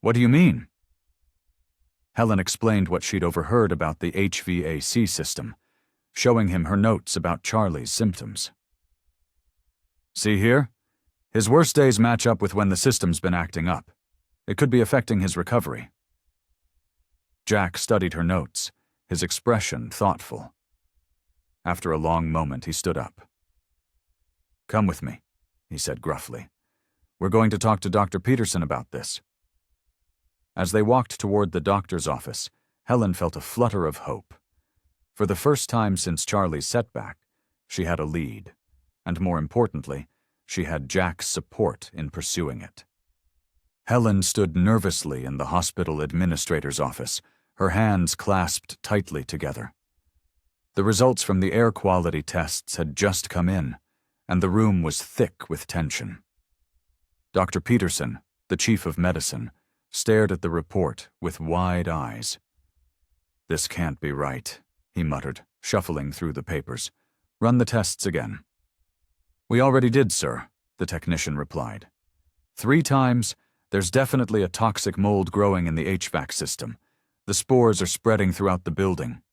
"What do you mean?" Helen explained what she'd overheard about the HVAC system, showing him her notes about Charlie's symptoms. "See here? His worst days match up with when the system's been acting up. It could be affecting his recovery." Jack studied her notes, his expression thoughtful. After a long moment, he stood up. "Come with me," he said gruffly. "We're going to talk to Dr. Peterson about this." As they walked toward the doctor's office, Helen felt a flutter of hope. For the first time since Charlie's setback, she had a lead, and more importantly, she had Jack's support in pursuing it. Helen stood nervously in the hospital administrator's office, her hands clasped tightly together. The results from the air quality tests had just come in, and the room was thick with tension. Dr. Peterson, the chief of medicine, stared at the report with wide eyes. "This can't be right," he muttered, shuffling through the papers. "Run the tests again." "We already did, sir," the technician replied. "3 times, there's definitely a toxic mold growing in the HVAC system. The spores are spreading throughout the building."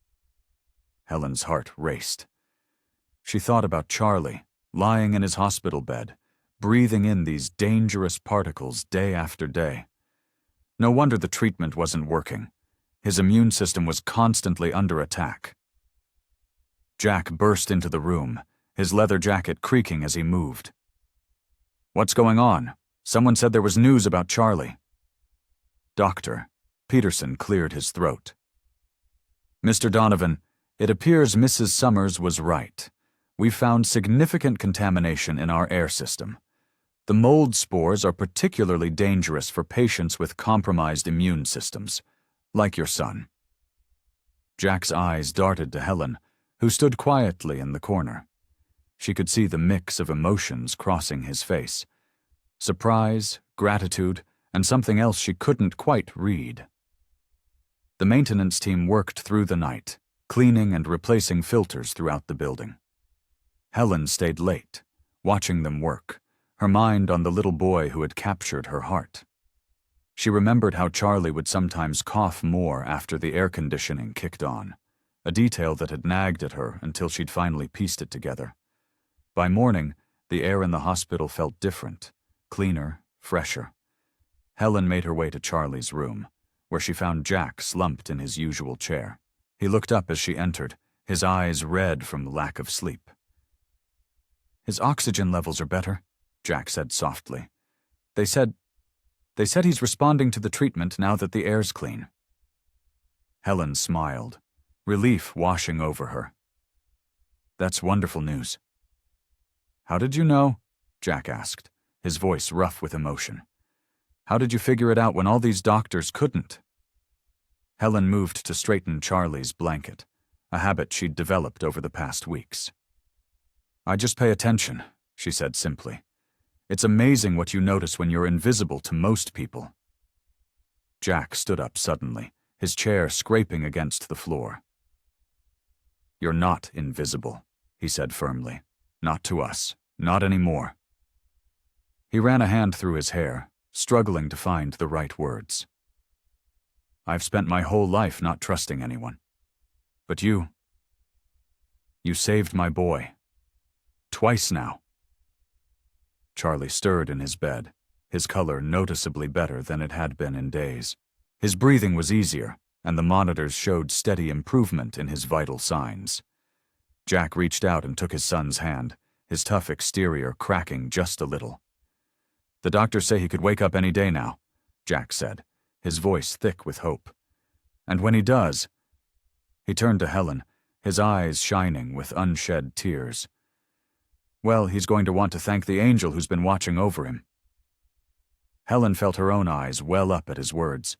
Helen's heart raced. She thought about Charlie, lying in his hospital bed, breathing in these dangerous particles day after day. No wonder the treatment wasn't working. His immune system was constantly under attack. Jack burst into the room, his leather jacket creaking as he moved. "What's going on? Someone said there was news about Charlie." "Doctor," Peterson cleared his throat. "Mr. Donovan, it appears Mrs. Summers was right. We found significant contamination in our air system. The mold spores are particularly dangerous for patients with compromised immune systems, like your son." Jack's eyes darted to Helen, who stood quietly in the corner. She could see the mix of emotions crossing his face: surprise, gratitude, and something else she couldn't quite read. The maintenance team worked through the night, cleaning and replacing filters throughout the building. Helen stayed late, watching them work, her mind on the little boy who had captured her heart. She remembered how Charlie would sometimes cough more after the air conditioning kicked on, a detail that had nagged at her until she'd finally pieced it together. By morning, the air in the hospital felt different, cleaner, fresher. Helen made her way to Charlie's room, where she found Jack slumped in his usual chair. He looked up as she entered, his eyes red from lack of sleep. "His oxygen levels are better," Jack said softly. They said he's responding to the treatment now that the air's clean." Helen smiled, relief washing over her. "That's wonderful news." "How did you know?" Jack asked, his voice rough with emotion. "How did you figure it out when all these doctors couldn't?" Helen moved to straighten Charlie's blanket, a habit she'd developed over the past weeks. "I just pay attention," she said simply. It's amazing what you notice when you're invisible to most people. Jack stood up suddenly, his chair scraping against the floor. You're not invisible, he said firmly. Not to us. Not anymore. He ran a hand through his hair, struggling to find the right words. I've spent my whole life not trusting anyone. But you saved my boy. Twice now. Charlie stirred in his bed, his color noticeably better than it had been in days. His breathing was easier, and the monitors showed steady improvement in his vital signs. Jack reached out and took his son's hand, his tough exterior cracking just a little. The doctors say he could wake up any day now, Jack said, his voice thick with hope. And when he does... He turned to Helen, his eyes shining with unshed tears. Well, he's going to want to thank the angel who's been watching over him. Helen felt her own eyes well up at his words.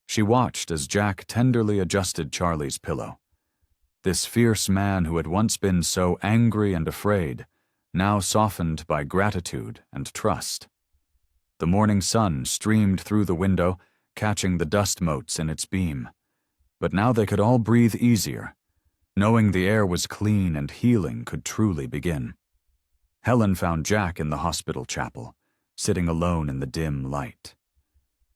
She watched as Jack tenderly adjusted Charlie's pillow. This fierce man who had once been so angry and afraid, now softened by gratitude and trust. The morning sun streamed through the window, catching the dust motes in its beam. But now they could all breathe easier, knowing the air was clean and healing could truly begin. Helen found Jack in the hospital chapel, sitting alone in the dim light.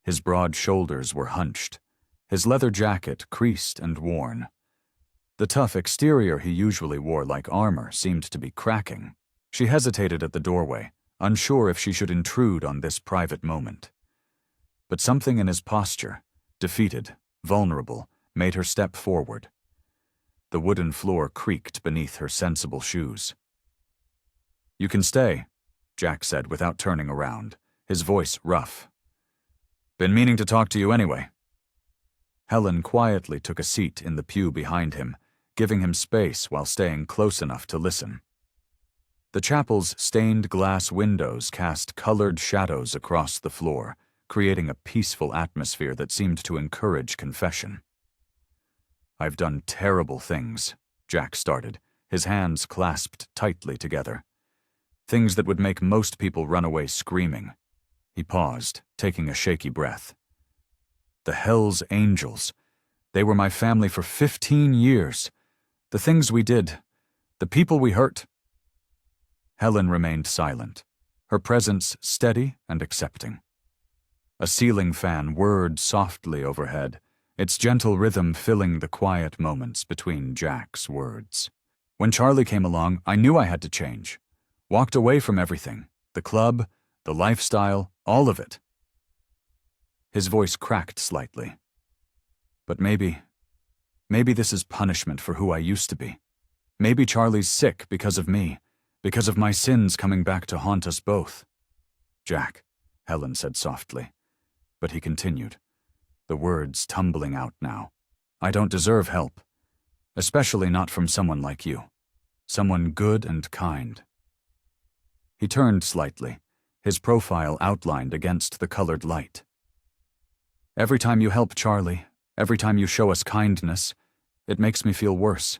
His broad shoulders were hunched, his leather jacket creased and worn. The tough exterior he usually wore like armor seemed to be cracking. She hesitated at the doorway, unsure if she should intrude on this private moment. But something in his posture, defeated, vulnerable, made her step forward. The wooden floor creaked beneath her sensible shoes. You can stay, Jack said without turning around, his voice rough. Been meaning to talk to you anyway. Helen quietly took a seat in the pew behind him, giving him space while staying close enough to listen. The chapel's stained glass windows cast colored shadows across the floor, creating a peaceful atmosphere that seemed to encourage confession. I've done terrible things, Jack started, his hands clasped tightly together. Things that would make most people run away screaming. He paused, taking a shaky breath. The Hell's Angels. They were my family for 15 years. The things we did, the people we hurt. Helen remained silent, her presence steady and accepting. A ceiling fan whirred softly overhead, its gentle rhythm filling the quiet moments between Jack's words. When Charlie came along, I knew I had to change. Walked away from everything, the club, the lifestyle, all of it. His voice cracked slightly. But maybe this is punishment for who I used to be. Maybe Charlie's sick because of me, because of my sins coming back to haunt us both. Jack, Helen said softly, but he continued, the words tumbling out now. I don't deserve help, especially not from someone like you, someone good and kind. He turned slightly, his profile outlined against the colored light. Every time you help Charlie, every time you show us kindness, it makes me feel worse.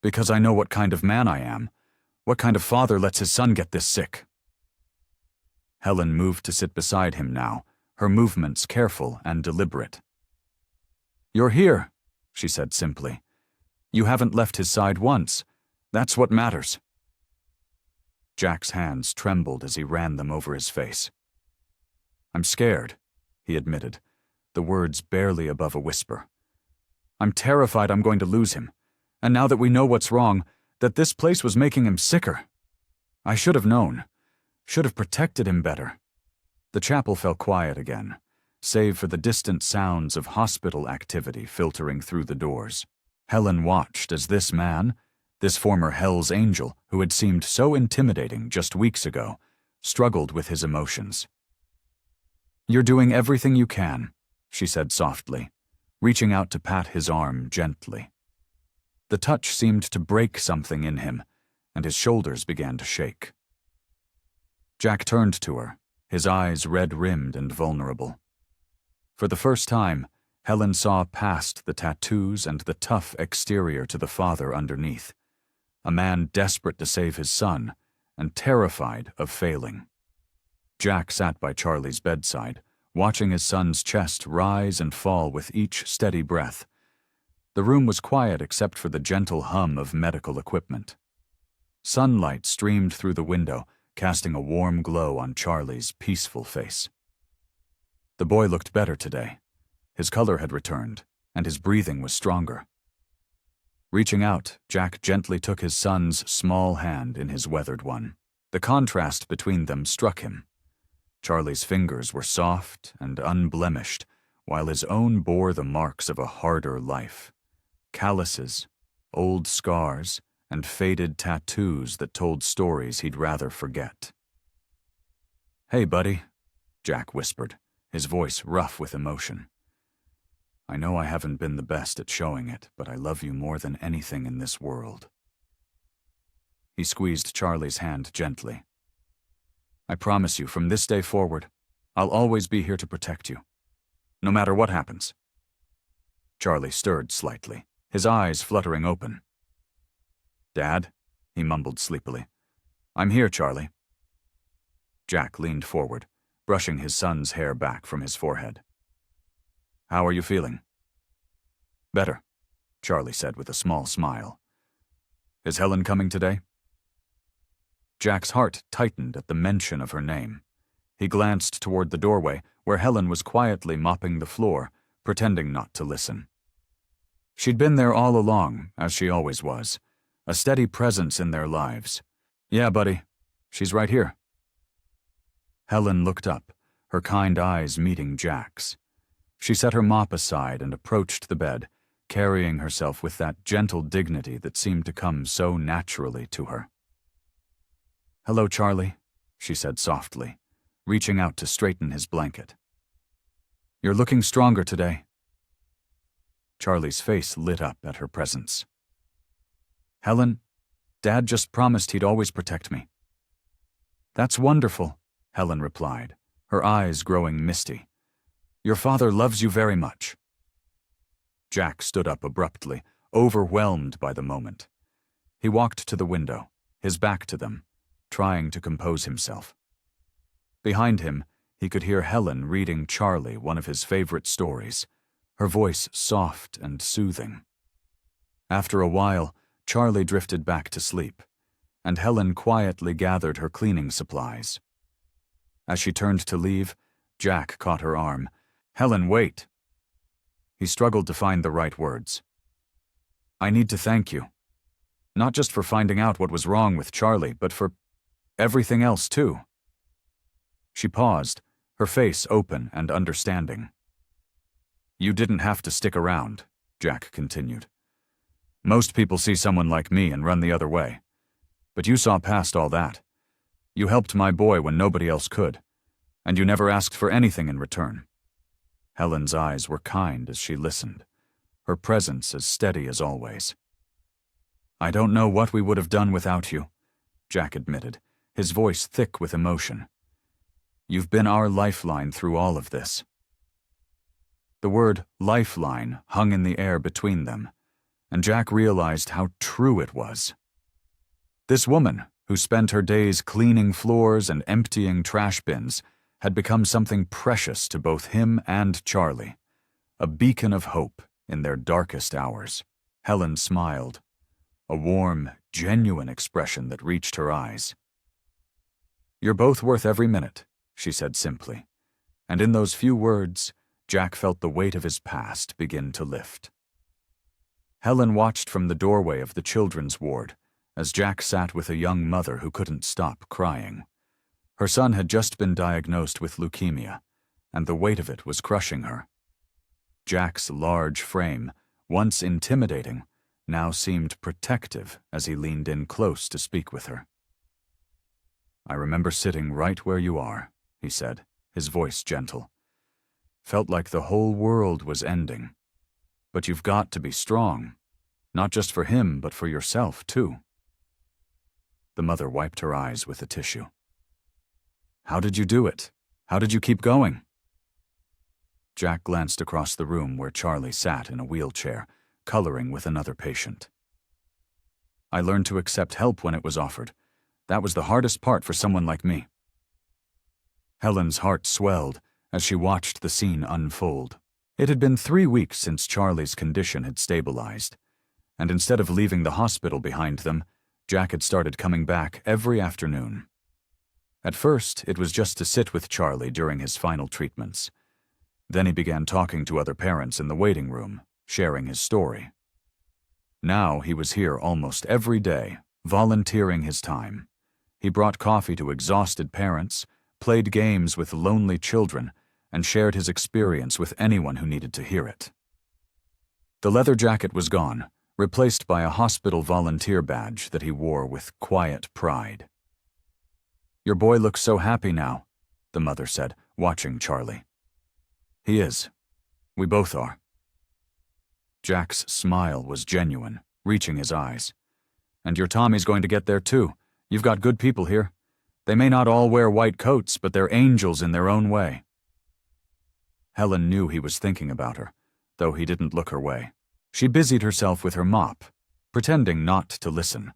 Because I know what kind of man I am, what kind of father lets his son get this sick. Helen moved to sit beside him now, her movements careful and deliberate. You're here, she said simply. You haven't left his side once. That's what matters. Jack's hands trembled as he ran them over his face. I'm scared, he admitted, the words barely above a whisper. I'm terrified I'm going to lose him, and now that we know what's wrong, that this place was making him sicker. I should have known, should have protected him better. The chapel fell quiet again, save for the distant sounds of hospital activity filtering through the doors. Helen watched as this man, this former Hell's Angel who had seemed so intimidating just weeks ago, struggled with his emotions. You're doing everything you can, she said softly, reaching out to pat his arm gently. The touch seemed to break something in him, and his shoulders began to shake. Jack turned to her, his eyes red-rimmed and vulnerable. For the first time, Helen saw past the tattoos and the tough exterior to the father underneath, a man desperate to save his son and terrified of failing. Jack sat by Charlie's bedside, watching his son's chest rise and fall with each steady breath. The room was quiet except for the gentle hum of medical equipment. Sunlight streamed through the window, casting a warm glow on Charlie's peaceful face. The boy looked better today. His color had returned, and his breathing was stronger. Reaching out, Jack gently took his son's small hand in his weathered one. The contrast between them struck him. Charlie's fingers were soft and unblemished, while his own bore the marks of a harder life. Calluses, old scars, and faded tattoos that told stories he'd rather forget. "Hey, buddy," Jack whispered, his voice rough with emotion. "I know I haven't been the best at showing it, but I love you more than anything in this world." He squeezed Charlie's hand gently. "I promise you, from this day forward, I'll always be here to protect you, no matter what happens." Charlie stirred slightly, his eyes fluttering open. "Dad," he mumbled sleepily. "I'm here, Charlie." Jack leaned forward, brushing his son's hair back from his forehead. "How are you feeling?" "Better," Charlie said with a small smile. "Is Helen coming today?" Jack's heart tightened at the mention of her name. He glanced toward the doorway, where Helen was quietly mopping the floor, pretending not to listen. She'd been there all along, as she always was, a steady presence in their lives. "Yeah, buddy, she's right here." Helen looked up, her kind eyes meeting Jack's. She set her mop aside and approached the bed, carrying herself with that gentle dignity that seemed to come so naturally to her. "Hello, Charlie," she said softly, reaching out to straighten his blanket. "You're looking stronger today." Charlie's face lit up at her presence. "Helen, Dad just promised he'd always protect me." "That's wonderful," Helen replied, her eyes growing misty. "Your father loves you very much." Jack stood up abruptly, overwhelmed by the moment. He walked to the window, his back to them, trying to compose himself. Behind him, he could hear Helen reading Charlie one of his favorite stories, her voice soft and soothing. After a while, Charlie drifted back to sleep, and Helen quietly gathered her cleaning supplies. As she turned to leave, Jack caught her arm. "Helen, wait." He struggled to find the right words. "I need to thank you. Not just for finding out what was wrong with Charlie, but for everything else, too." She paused, her face open and understanding. "You didn't have to stick around," Jack continued. "Most people see someone like me and run the other way. But you saw past all that. You helped my boy when nobody else could, and you never asked for anything in return." Helen's eyes were kind as she listened, her presence as steady as always. "I don't know what we would have done without you," Jack admitted, his voice thick with emotion. "You've been our lifeline through all of this." The word lifeline hung in the air between them, and Jack realized how true it was. This woman, who spent her days cleaning floors and emptying trash bins, had become something precious to both him and Charlie, a beacon of hope in their darkest hours. Helen smiled, a warm, genuine expression that reached her eyes. "You're both worth every minute," she said simply, and in those few words, Jack felt the weight of his past begin to lift. Helen watched from the doorway of the children's ward as Jack sat with a young mother who couldn't stop crying. Her son had just been diagnosed with leukemia, and the weight of it was crushing her. Jack's large frame, once intimidating, now seemed protective as he leaned in close to speak with her. "I remember sitting right where you are," he said, his voice gentle. "Felt like the whole world was ending. But you've got to be strong, not just for him, but for yourself, too." The mother wiped her eyes with a tissue. "How did you do it? How did you keep going?" Jack glanced across the room where Charlie sat in a wheelchair, coloring with another patient. "I learned to accept help when it was offered. That was the hardest part for someone like me." Helen's heart swelled as she watched the scene unfold. It had been 3 weeks since Charlie's condition had stabilized, and instead of leaving the hospital behind them, Jack had started coming back every afternoon. At first, it was just to sit with Charlie during his final treatments. Then he began talking to other parents in the waiting room, sharing his story. Now he was here almost every day, volunteering his time. He brought coffee to exhausted parents, played games with lonely children, and shared his experience with anyone who needed to hear it. The leather jacket was gone, replaced by a hospital volunteer badge that he wore with quiet pride. "Your boy looks so happy now," the mother said, watching Charlie. "He is. We both are." Jack's smile was genuine, reaching his eyes. "And your Tommy's going to get there too. You've got good people here. They may not all wear white coats, but they're angels in their own way." Helen knew he was thinking about her, though he didn't look her way. She busied herself with her mop, pretending not to listen,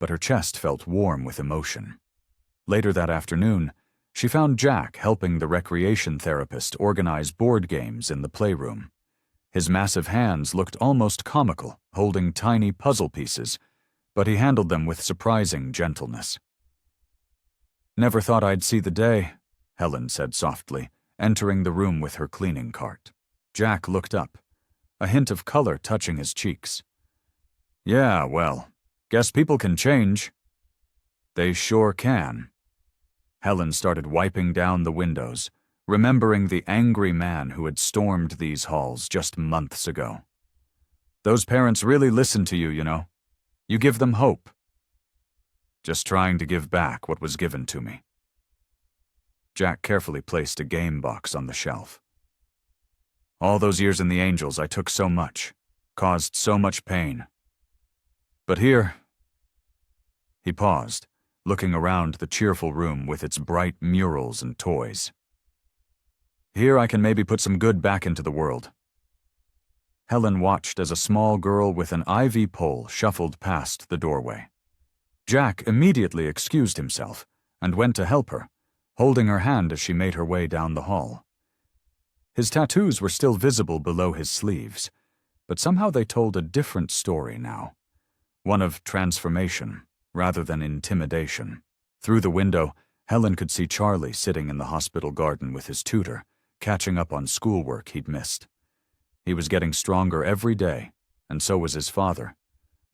but her chest felt warm with emotion. Later that afternoon, she found Jack helping the recreation therapist organize board games in the playroom. His massive hands looked almost comical, holding tiny puzzle pieces, but he handled them with surprising gentleness. "Never thought I'd see the day," Helen said softly, entering the room with her cleaning cart. Jack looked up, a hint of color touching his cheeks. "Yeah, well, guess people can change." "They sure can." Helen started wiping down the windows, remembering the angry man who had stormed these halls just months ago. "Those parents really listen to you, you know. You give them hope." "Just trying to give back what was given to me." Jack carefully placed a game box on the shelf. "All those years in the Angels, I took so much, caused so much pain. But here..." He paused, looking around the cheerful room with its bright murals and toys. "Here I can maybe put some good back into the world." Helen watched as a small girl with an IV pole shuffled past the doorway. Jack immediately excused himself and went to help her, holding her hand as she made her way down the hall. His tattoos were still visible below his sleeves, but somehow they told a different story now, one of transformation rather than intimidation. Through the window, Helen could see Charlie sitting in the hospital garden with his tutor, catching up on schoolwork he'd missed. He was getting stronger every day, and so was his father,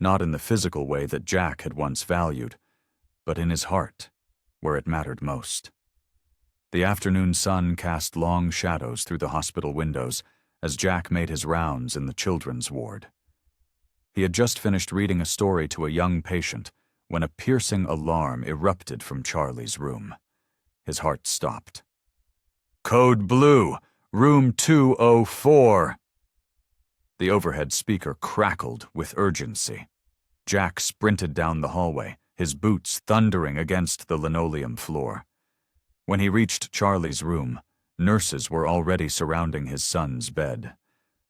not in the physical way that Jack had once valued, but in his heart, where it mattered most. The afternoon sun cast long shadows through the hospital windows as Jack made his rounds in the children's ward. He had just finished reading a story to a young patient when a piercing alarm erupted from Charlie's room. His heart stopped. "Code Blue, room 204. The overhead speaker crackled with urgency. Jack sprinted down the hallway, his boots thundering against the linoleum floor. When he reached Charlie's room, nurses were already surrounding his son's bed.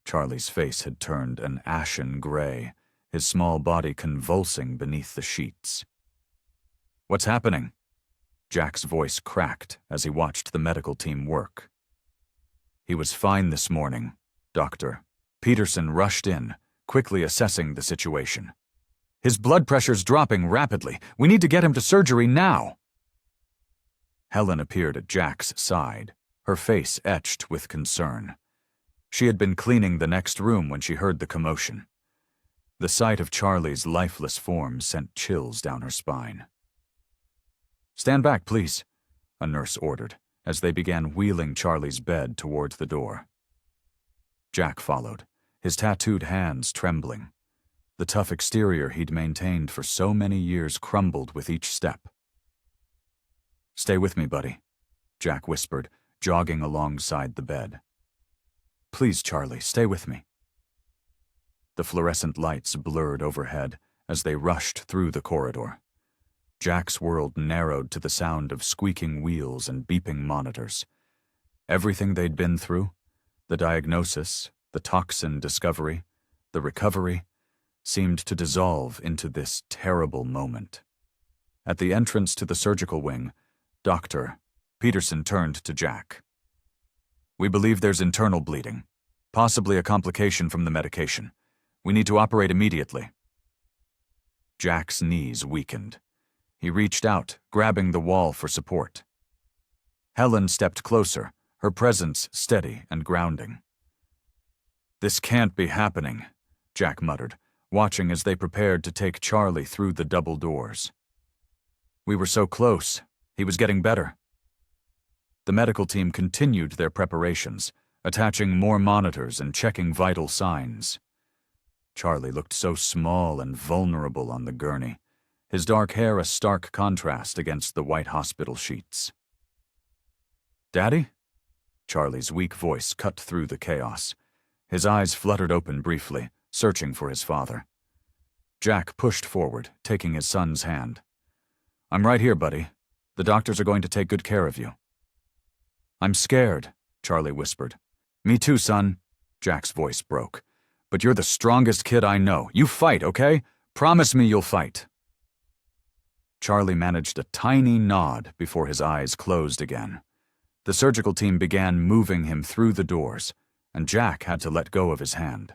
Charlie's face had turned an ashen gray, his small body convulsing beneath the sheets. "What's happening?" Jack's voice cracked as he watched the medical team work. "He was fine this morning, Doctor." Peterson rushed in, quickly assessing the situation. "His blood pressure's dropping rapidly. We need to get him to surgery now." Helen appeared at Jack's side, her face etched with concern. She had been cleaning the next room when she heard the commotion. The sight of Charlie's lifeless form sent chills down her spine. "Stand back, please," a nurse ordered, as they began wheeling Charlie's bed toward the door. Jack followed, his tattooed hands trembling. The tough exterior he'd maintained for so many years crumbled with each step. "Stay with me, buddy," Jack whispered, jogging alongside the bed. "Please, Charlie, stay with me." The fluorescent lights blurred overhead as they rushed through the corridor. Jack's world narrowed to the sound of squeaking wheels and beeping monitors. Everything they'd been through, the diagnosis, the toxin discovery, the recovery, seemed to dissolve into this terrible moment. At the entrance to the surgical wing, Dr. Peterson turned to Jack. "We believe there's internal bleeding, possibly a complication from the medication. We need to operate immediately." Jack's knees weakened. He reached out, grabbing the wall for support. Helen stepped closer, her presence steady and grounding. "This can't be happening," Jack muttered, watching as they prepared to take Charlie through the double doors. "We were so close. He was getting better." The medical team continued their preparations, attaching more monitors and checking vital signs. Charlie looked so small and vulnerable on the gurney, his dark hair a stark contrast against the white hospital sheets. "Daddy?" Charlie's weak voice cut through the chaos. His eyes fluttered open briefly, searching for his father. Jack pushed forward, taking his son's hand. "I'm right here, buddy. The doctors are going to take good care of you." "I'm scared," Charlie whispered. "Me too, son," Jack's voice broke. "But you're the strongest kid I know. You fight, okay? Promise me you'll fight." Charlie managed a tiny nod before his eyes closed again. The surgical team began moving him through the doors, and Jack had to let go of his hand.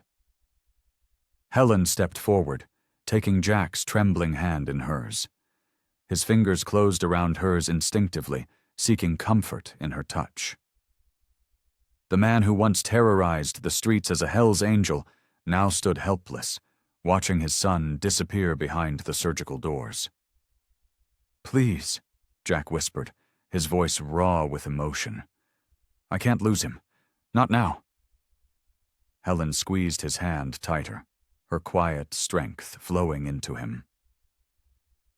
Helen stepped forward, taking Jack's trembling hand in hers. His fingers closed around hers instinctively, seeking comfort in her touch. The man who once terrorized the streets as a Hell's Angel now stood helpless, watching his son disappear behind the surgical doors. "Please," Jack whispered, his voice raw with emotion. "I can't lose him. Not now." Helen squeezed his hand tighter, her quiet strength flowing into him.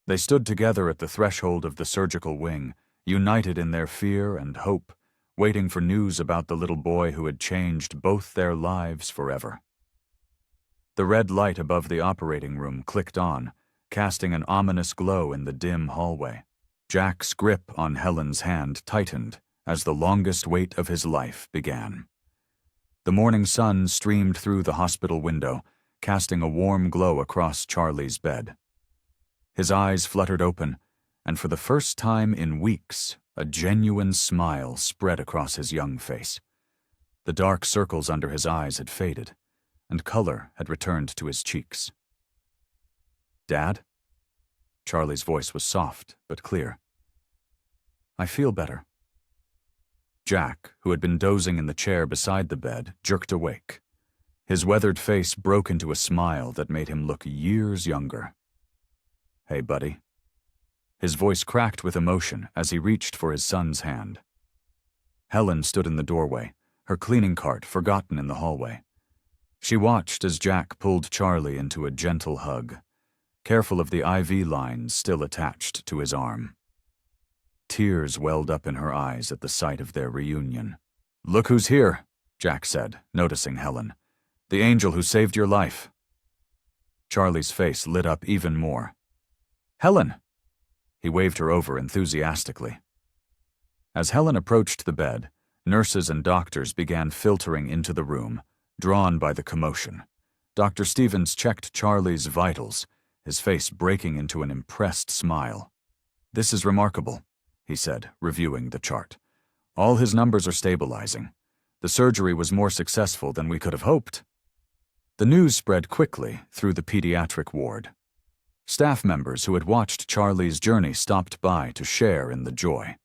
They stood together at the threshold of the surgical wing, united in their fear and hope, waiting for news about the little boy who had changed both their lives forever. The red light above the operating room clicked on, casting an ominous glow in the dim hallway. Jack's grip on Helen's hand tightened as the longest wait of his life began. The morning sun streamed through the hospital window, casting a warm glow across Charlie's bed. His eyes fluttered open, and for the first time in weeks, a genuine smile spread across his young face. The dark circles under his eyes had faded, and color had returned to his cheeks. "Dad?" Charlie's voice was soft but clear. "I feel better." Jack, who had been dozing in the chair beside the bed, jerked awake. His weathered face broke into a smile that made him look years younger. "Hey, buddy." His voice cracked with emotion as he reached for his son's hand. Helen stood in the doorway, her cleaning cart forgotten in the hallway. She watched as Jack pulled Charlie into a gentle hug, careful of the IV lines still attached to his arm. Tears welled up in her eyes at the sight of their reunion. "Look who's here," Jack said, noticing Helen. "The angel who saved your life." Charlie's face lit up even more. "Helen!" He waved her over enthusiastically. As Helen approached the bed, nurses and doctors began filtering into the room, drawn by the commotion. Dr. Stevens checked Charlie's vitals, his face breaking into an impressed smile. "This is remarkable," he said, reviewing the chart. "All his numbers are stabilizing. The surgery was more successful than we could have hoped." The news spread quickly through the pediatric ward. Staff members who had watched Charlie's journey stopped by to share in the joy.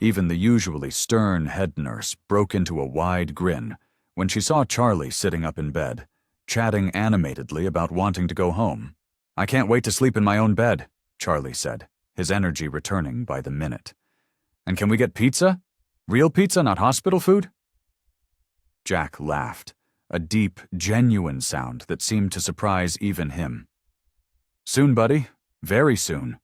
Even the usually stern head nurse broke into a wide grin when she saw Charlie sitting up in bed, chatting animatedly about wanting to go home. "I can't wait to sleep in my own bed," Charlie said, his energy returning by the minute. "And can we get pizza? Real pizza, not hospital food?" Jack laughed, a deep, genuine sound that seemed to surprise even him. "Soon, buddy. Very soon."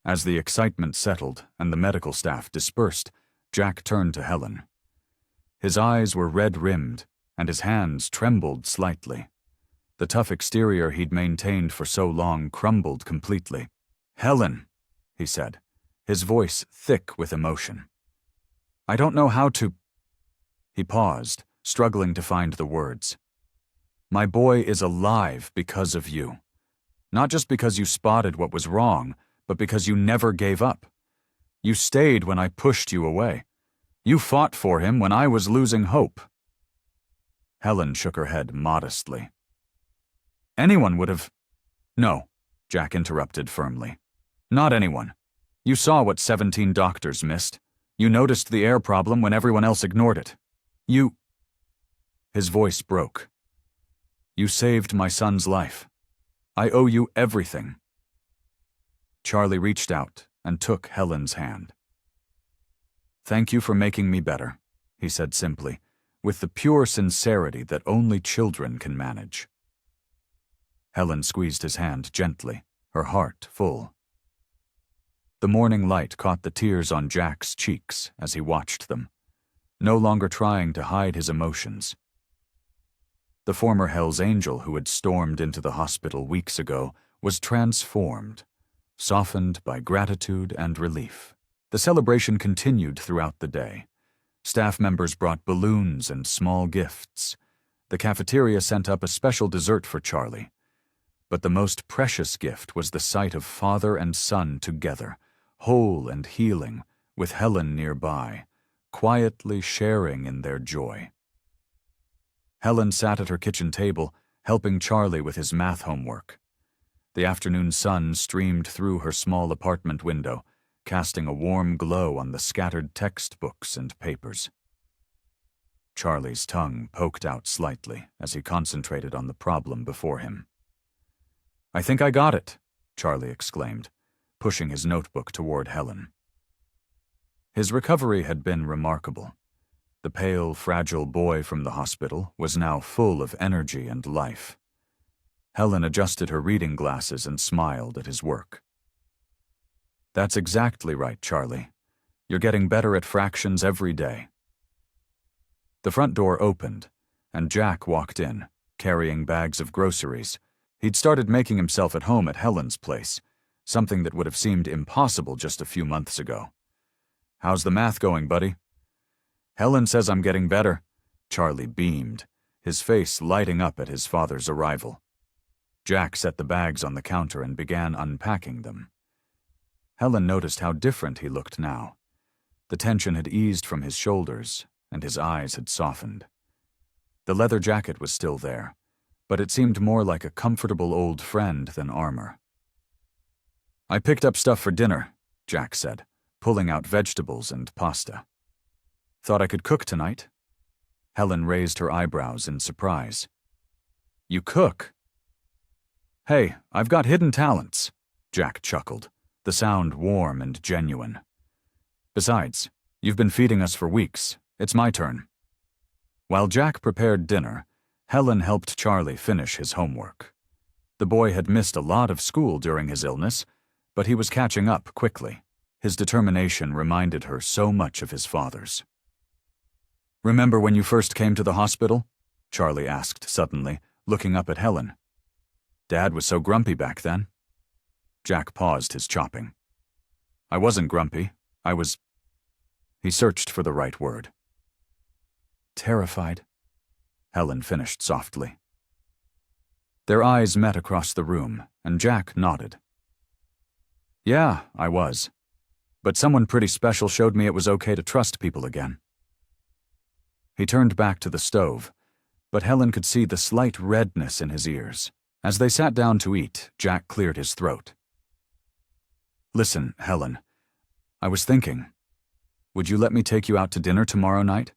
As the excitement settled and the medical staff dispersed, Jack turned to Helen. His eyes were red-rimmed, and his hands trembled slightly. The tough exterior he'd maintained for so long crumbled completely. "Helen," he said, his voice thick with emotion. "I don't know how to—" He paused, struggling to find the words. "My boy is alive because of you. Not just because you spotted what was wrong, but because you never gave up. You stayed when I pushed you away. You fought for him when I was losing hope." Helen shook her head modestly. "Anyone would have—" "No," Jack interrupted firmly. "Not anyone. You saw what 17 doctors missed. You noticed the air problem when everyone else ignored it. You—" His voice broke. "You saved my son's life. I owe you everything." Charlie reached out and took Helen's hand. "Thank you for making me better," he said simply, with the pure sincerity that only children can manage. Helen squeezed his hand gently, her heart full. The morning light caught the tears on Jack's cheeks as he watched them, no longer trying to hide his emotions. The former Hell's Angel who had stormed into the hospital weeks ago was transformed, softened by gratitude and relief. The celebration continued throughout the day. Staff members brought balloons and small gifts. The cafeteria sent up a special dessert for Charlie. But the most precious gift was the sight of father and son together, whole and healing, with Helen nearby, quietly sharing in their joy. Helen sat at her kitchen table, helping Charlie with his math homework. The afternoon sun streamed through her small apartment window, casting a warm glow on the scattered textbooks and papers. Charlie's tongue poked out slightly as he concentrated on the problem before him. "I think I got it," Charlie exclaimed, pushing his notebook toward Helen. His recovery had been remarkable. The pale, fragile boy from the hospital was now full of energy and life. Helen adjusted her reading glasses and smiled at his work. "That's exactly right, Charlie. You're getting better at fractions every day." The front door opened, and Jack walked in, carrying bags of groceries. He'd started making himself at home at Helen's place, something that would have seemed impossible just a few months ago. "How's the math going, buddy?" "Helen says I'm getting better." Charlie beamed, his face lighting up at his father's arrival. Jack set the bags on the counter and began unpacking them. Helen noticed how different he looked now. The tension had eased from his shoulders, and his eyes had softened. The leather jacket was still there, but it seemed more like a comfortable old friend than armor. "I picked up stuff for dinner," Jack said, pulling out vegetables and pasta. "Thought I could cook tonight." Helen raised her eyebrows in surprise. "You cook?" "Hey, I've got hidden talents," Jack chuckled, the sound warm and genuine. "Besides, you've been feeding us for weeks. It's my turn." While Jack prepared dinner, Helen helped Charlie finish his homework. The boy had missed a lot of school during his illness, but he was catching up quickly. His determination reminded her so much of his father's. "Remember when you first came to the hospital?" Charlie asked suddenly, looking up at Helen. "Dad was so grumpy back then." Jack paused his chopping. "I wasn't grumpy. I was—" He searched for the right word. "Terrified," Helen finished softly. Their eyes met across the room, and Jack nodded. "Yeah, I was. But someone pretty special showed me it was okay to trust people again." He turned back to the stove, but Helen could see the slight redness in his ears. As they sat down to eat, Jack cleared his throat. "Listen, Helen, I was thinking, would you let me take you out to dinner tomorrow night,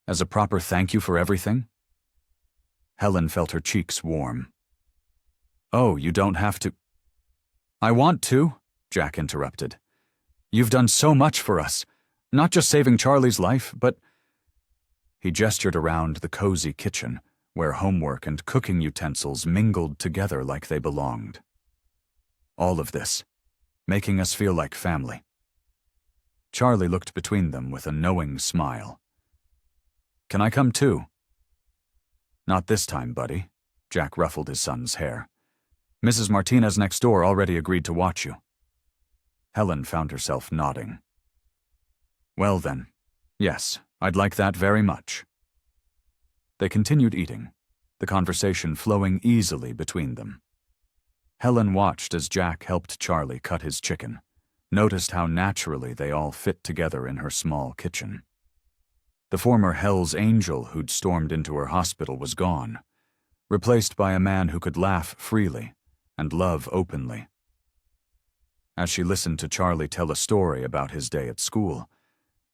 as a proper thank you for everything?" Helen felt her cheeks warm. "Oh, you don't have to—" "I want to," Jack interrupted. "You've done so much for us, not just saving Charlie's life, but—" He gestured around the cozy kitchen, where homework and cooking utensils mingled together like they belonged. "All of this, making us feel like family." Charlie looked between them with a knowing smile. "Can I come too?" "Not this time, buddy," Jack ruffled his son's hair. "Mrs. Martinez next door already agreed to watch you." Helen found herself nodding. "Well then, yes, I'd like that very much." They continued eating, the conversation flowing easily between them. Helen watched as Jack helped Charlie cut his chicken, noticed how naturally they all fit together in her small kitchen. The former Hell's Angel who'd stormed into her hospital was gone, replaced by a man who could laugh freely and love openly. As she listened to Charlie tell a story about his day at school,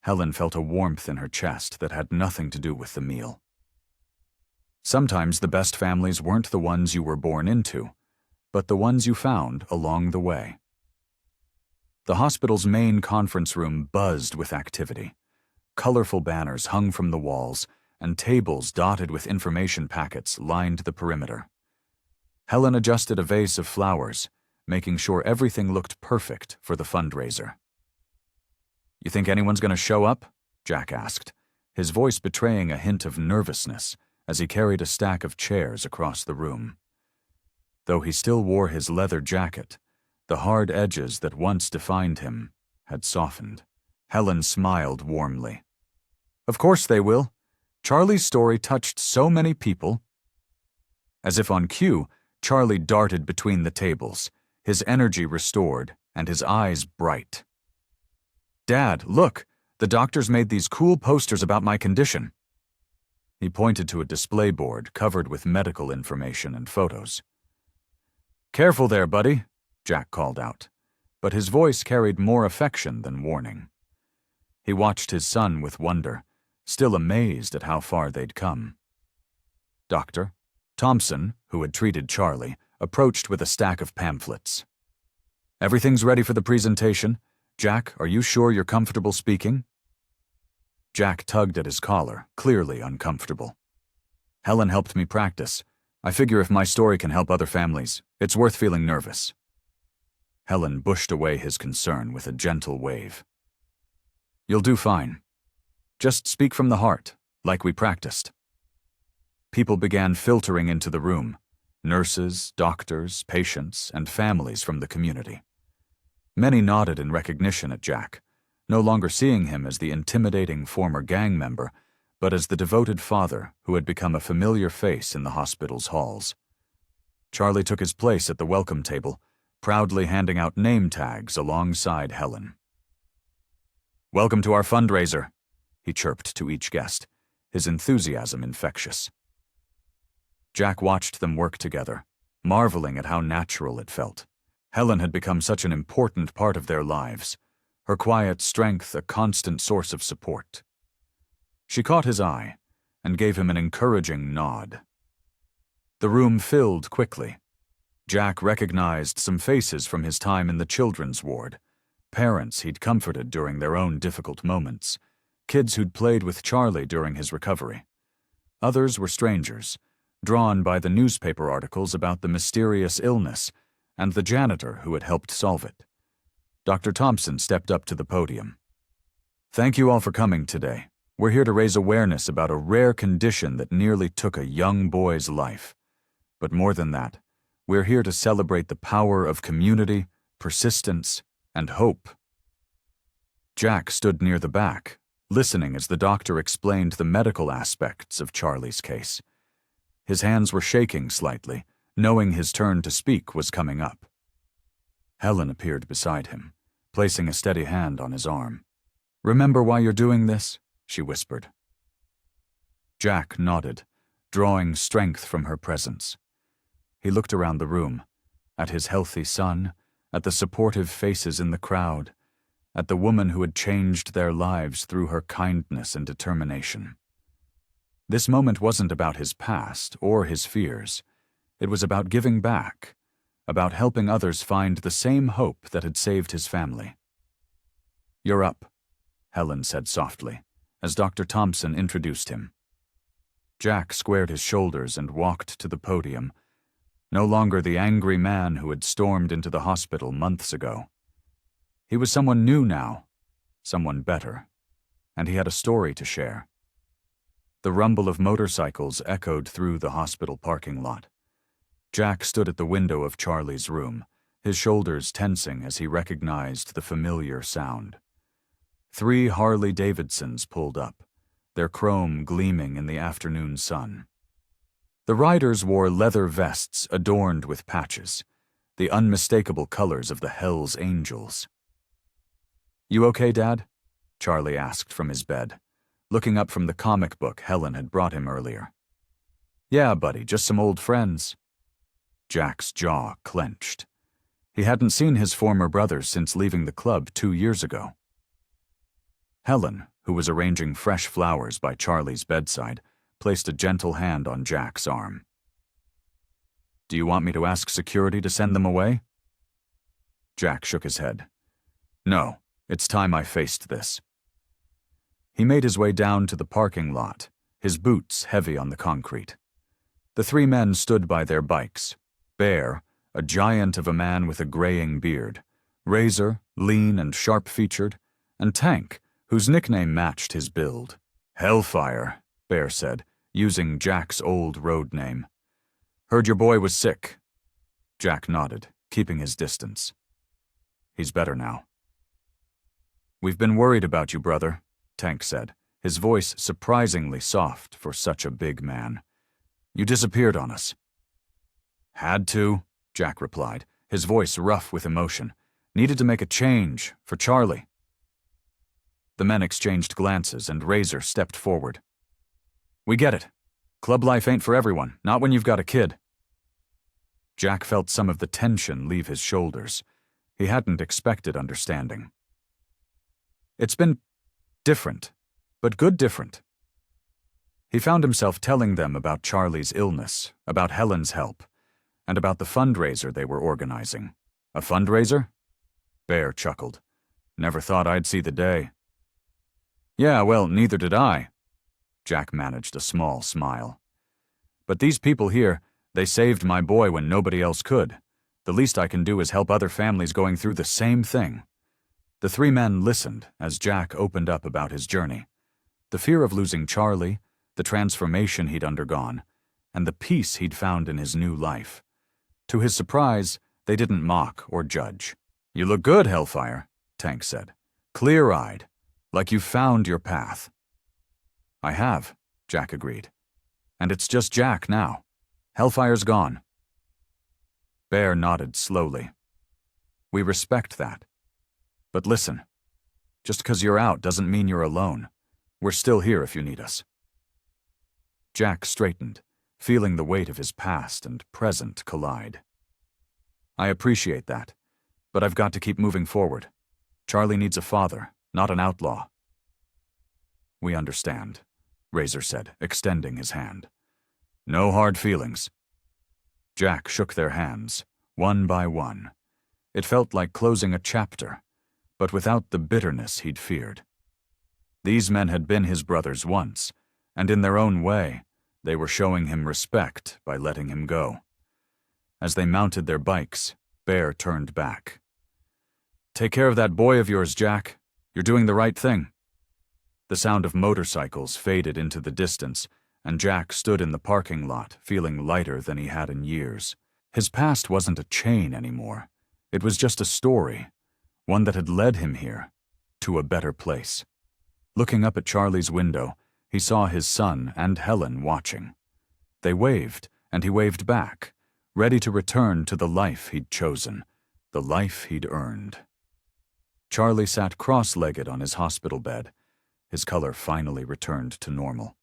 Helen felt a warmth in her chest that had nothing to do with the meal. Sometimes the best families weren't the ones you were born into, but the ones you found along the way. The hospital's main conference room buzzed with activity. Colorful banners hung from the walls, and tables dotted with information packets lined the perimeter. Helen adjusted a vase of flowers, making sure everything looked perfect for the fundraiser. "You think anyone's going to show up?" Jack asked, his voice betraying a hint of nervousness as he carried a stack of chairs across the room. Though he still wore his leather jacket, the hard edges that once defined him had softened. Helen smiled warmly. "Of course they will. Charlie's story touched so many people." As if on cue, Charlie darted between the tables, his energy restored and his eyes bright. "Dad, look, the doctors made these cool posters about my condition." He pointed to a display board covered with medical information and photos. "Careful there, buddy," Jack called out, but his voice carried more affection than warning. He watched his son with wonder, still amazed at how far they'd come. Dr. Thompson, who had treated Charlie, approached with a stack of pamphlets. "Everything's ready for the presentation. Jack, are you sure you're comfortable speaking?" Jack tugged at his collar, clearly uncomfortable. "Helen helped me practice. I figure if my story can help other families, it's worth feeling nervous." Helen pushed away his concern with a gentle wave. "You'll do fine. Just speak from the heart, like we practiced." People began filtering into the room, nurses, doctors, patients, and families from the community. Many nodded in recognition at Jack, no longer seeing him as the intimidating former gang member, but as the devoted father who had become a familiar face in the hospital's halls. Charlie took his place at the welcome table, proudly handing out name tags alongside Helen. "Welcome to our fundraiser," he chirped to each guest, his enthusiasm infectious. Jack watched them work together, marveling at how natural it felt. Helen had become such an important part of their lives, her quiet strength a constant source of support. She caught his eye and gave him an encouraging nod. The room filled quickly. Jack recognized some faces from his time in the children's ward, parents he'd comforted during their own difficult moments, kids who'd played with Charlie during his recovery. Others were strangers, drawn by the newspaper articles about the mysterious illness and the janitor who had helped solve it. Dr. Thompson stepped up to the podium. "Thank you all for coming today. We're here to raise awareness about a rare condition that nearly took a young boy's life. But more than that, we're here to celebrate the power of community, persistence, and hope." Jack stood near the back, listening as the doctor explained the medical aspects of Charlie's case. His hands were shaking slightly, knowing his turn to speak was coming up. Helen appeared beside him, placing a steady hand on his arm. "Remember why you're doing this?" she whispered. Jack nodded, drawing strength from her presence. He looked around the room, at his healthy son, at the supportive faces in the crowd, at the woman who had changed their lives through her kindness and determination. This moment wasn't about his past or his fears. It was about giving back, about helping others find the same hope that had saved his family. "You're up," Helen said softly, as Dr. Thompson introduced him. Jack squared his shoulders and walked to the podium, no longer the angry man who had stormed into the hospital months ago. He was someone new now, someone better, and he had a story to share. The rumble of motorcycles echoed through the hospital parking lot. Jack stood at the window of Charlie's room, his shoulders tensing as he recognized the familiar sound. 3 Harley-Davidsons pulled up, their chrome gleaming in the afternoon sun. The riders wore leather vests adorned with patches, the unmistakable colors of the Hell's Angels. You okay, Dad? Charlie asked from his bed, looking up from the comic book Helen had brought him earlier. Yeah, buddy, just some old friends. Jack's jaw clenched. He hadn't seen his former brothers since leaving the club 2 years ago. Helen, who was arranging fresh flowers by Charlie's bedside, placed a gentle hand on Jack's arm. Do you want me to ask security to send them away? Jack shook his head. No, it's time I faced this. He made his way down to the parking lot, his boots heavy on the concrete. The 3 men stood by their bikes. Bear, a giant of a man with a graying beard, Razor, lean and sharp-featured, and Tank, whose nickname matched his build. Hellfire, Bear said, using Jack's old road name. Heard your boy was sick. Jack nodded, keeping his distance. He's better now. We've been worried about you, brother, Tank said, his voice surprisingly soft for such a big man. You disappeared on us. Had to, Jack replied, his voice rough with emotion. Needed to make a change for Charlie. The men exchanged glances and Razor stepped forward. We get it. Club life ain't for everyone, not when you've got a kid. Jack felt some of the tension leave his shoulders. He hadn't expected understanding. It's been different, but good different. He found himself telling them about Charlie's illness, about Helen's help, and about the fundraiser they were organizing. A fundraiser? Bear chuckled. Never thought I'd see the day. Yeah, well, neither did I. Jack managed a small smile. But these people here, they saved my boy when nobody else could. The least I can do is help other families going through the same thing. The 3 men listened as Jack opened up about his journey. The fear of losing Charlie, the transformation he'd undergone, and the peace he'd found in his new life. To his surprise, they didn't mock or judge. You look good, Hellfire, Tank said. Clear-eyed, like you've found your path. I have, Jack agreed. And it's just Jack now. Hellfire's gone. Bear nodded slowly. We respect that. But listen, just 'cause you're out doesn't mean you're alone. We're still here if you need us. Jack straightened, feeling the weight of his past and present collide. I appreciate that, but I've got to keep moving forward. Charlie needs a father, not an outlaw. We understand, Razor said, extending his hand. No hard feelings. Jack shook their hands, one by one. It felt like closing a chapter, but without the bitterness he'd feared. These men had been his brothers once, and in their own way, they were showing him respect by letting him go. As they mounted their bikes, Bear turned back. Take care of that boy of yours, Jack. You're doing the right thing. The sound of motorcycles faded into the distance, and Jack stood in the parking lot, feeling lighter than he had in years. His past wasn't a chain anymore. It was just a story, one that had led him here, to a better place. Looking up at Charlie's window, he saw his son and Helen watching. They waved, and he waved back, ready to return to the life he'd chosen, the life he'd earned. Charlie sat cross-legged on his hospital bed. His color finally returned to normal.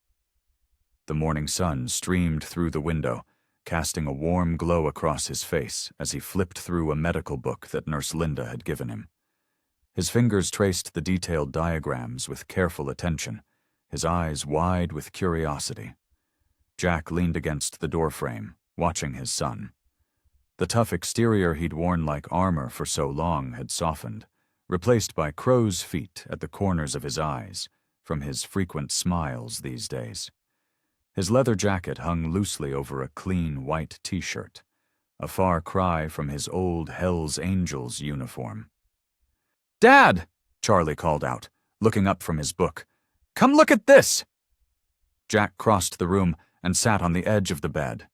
The morning sun streamed through the window, casting a warm glow across his face as he flipped through a medical book that Nurse Linda had given him. His fingers traced the detailed diagrams with careful attention, his eyes wide with curiosity. Jack leaned against the doorframe, watching his son. The tough exterior he'd worn like armor for so long had softened, replaced by crow's feet at the corners of his eyes, from his frequent smiles these days. His leather jacket hung loosely over a clean white t-shirt, a far cry from his old Hell's Angels uniform. Dad! Charlie called out, looking up from his book. Come look at this! Jack crossed the room and sat on the edge of the bed.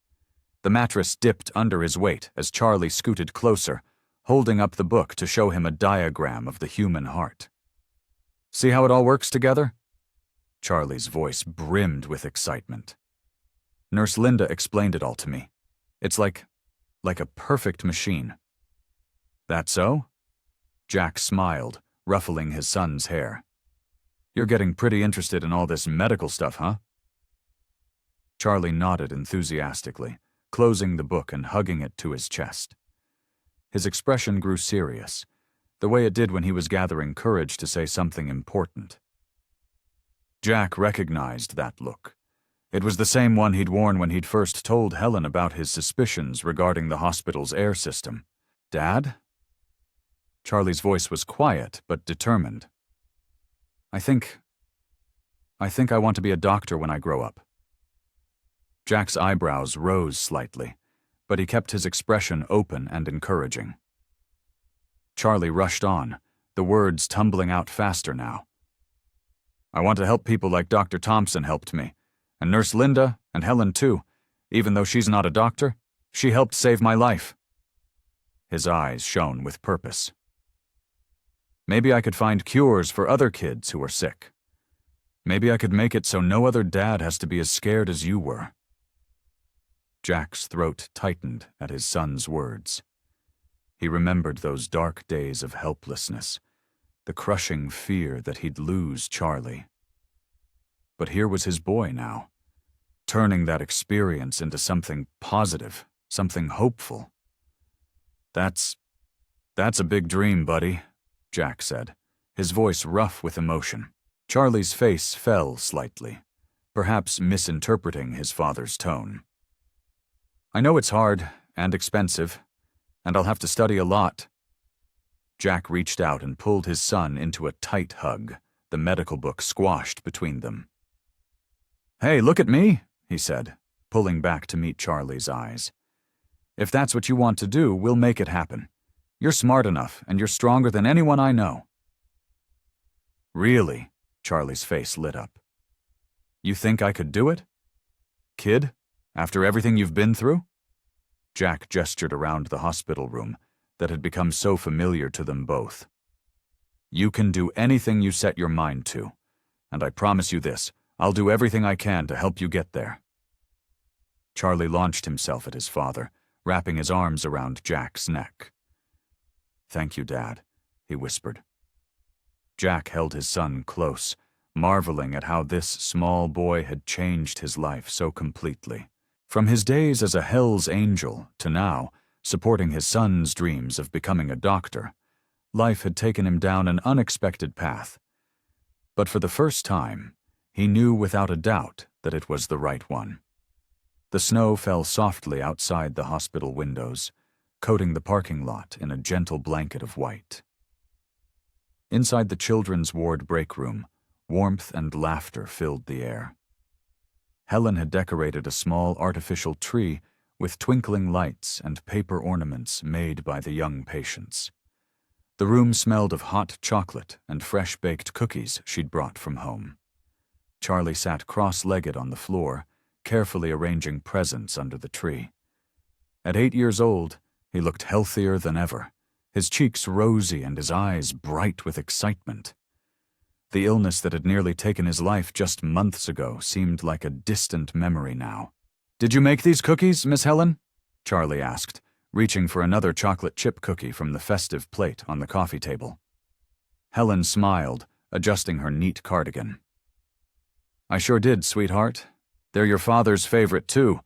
The mattress dipped under his weight as Charlie scooted closer, holding up the book to show him a diagram of the human heart. See how it all works together? Charlie's voice brimmed with excitement. Nurse Linda explained it all to me. It's like a perfect machine. That so? Jack smiled, ruffling his son's hair. "You're getting pretty interested in all this medical stuff, huh?" Charlie nodded enthusiastically, closing the book and hugging it to his chest. His expression grew serious, the way it did when he was gathering courage to say something important. Jack recognized that look. It was the same one he'd worn when he'd first told Helen about his suspicions regarding the hospital's air system. "Dad?" Charlie's voice was quiet but determined. I think I want to be a doctor when I grow up." Jack's eyebrows rose slightly, but he kept his expression open and encouraging. Charlie rushed on, the words tumbling out faster now. "I want to help people like Dr. Thompson helped me, and Nurse Linda, and Helen too. Even though she's not a doctor, she helped save my life." His eyes shone with purpose. "Maybe I could find cures for other kids who are sick. Maybe I could make it so no other dad has to be as scared as you were." Jack's throat tightened at his son's words. He remembered those dark days of helplessness, the crushing fear that he'd lose Charlie. But here was his boy now, turning that experience into something positive, something hopeful. That's a big dream, buddy," Jack said, his voice rough with emotion. Charlie's face fell slightly, perhaps misinterpreting his father's tone. "I know it's hard and expensive, and I'll have to study a lot." Jack reached out and pulled his son into a tight hug, the medical book squashed between them. "Hey, look at me," he said, pulling back to meet Charlie's eyes. "If that's what you want to do, we'll make it happen. You're smart enough, and you're stronger than anyone I know." "Really?" Charlie's face lit up. "You think I could do it? Kid, after everything you've been through?" Jack gestured around the hospital room that had become so familiar to them both. "You can do anything you set your mind to, and I promise you this, I'll do everything I can to help you get there." Charlie launched himself at his father, wrapping his arms around Jack's neck. "Thank you, Dad," he whispered. Jack held his son close, marveling at how this small boy had changed his life so completely. From his days as a Hell's Angel to now, supporting his son's dreams of becoming a doctor, life had taken him down an unexpected path. But for the first time, he knew without a doubt that it was the right one. The snow fell softly outside the hospital windows, coating the parking lot in a gentle blanket of white. Inside the children's ward break room, warmth and laughter filled the air. Helen had decorated a small artificial tree with twinkling lights and paper ornaments made by the young patients. The room smelled of hot chocolate and fresh-baked cookies she'd brought from home. Charlie sat cross-legged on the floor, carefully arranging presents under the tree. At 8 years old, he looked healthier than ever, his cheeks rosy and his eyes bright with excitement. The illness that had nearly taken his life just months ago seemed like a distant memory now. "Did you make these cookies, Miss Helen?" Charlie asked, reaching for another chocolate chip cookie from the festive plate on the coffee table. Helen smiled, adjusting her neat cardigan. "I sure did, sweetheart. They're your father's favorite, too,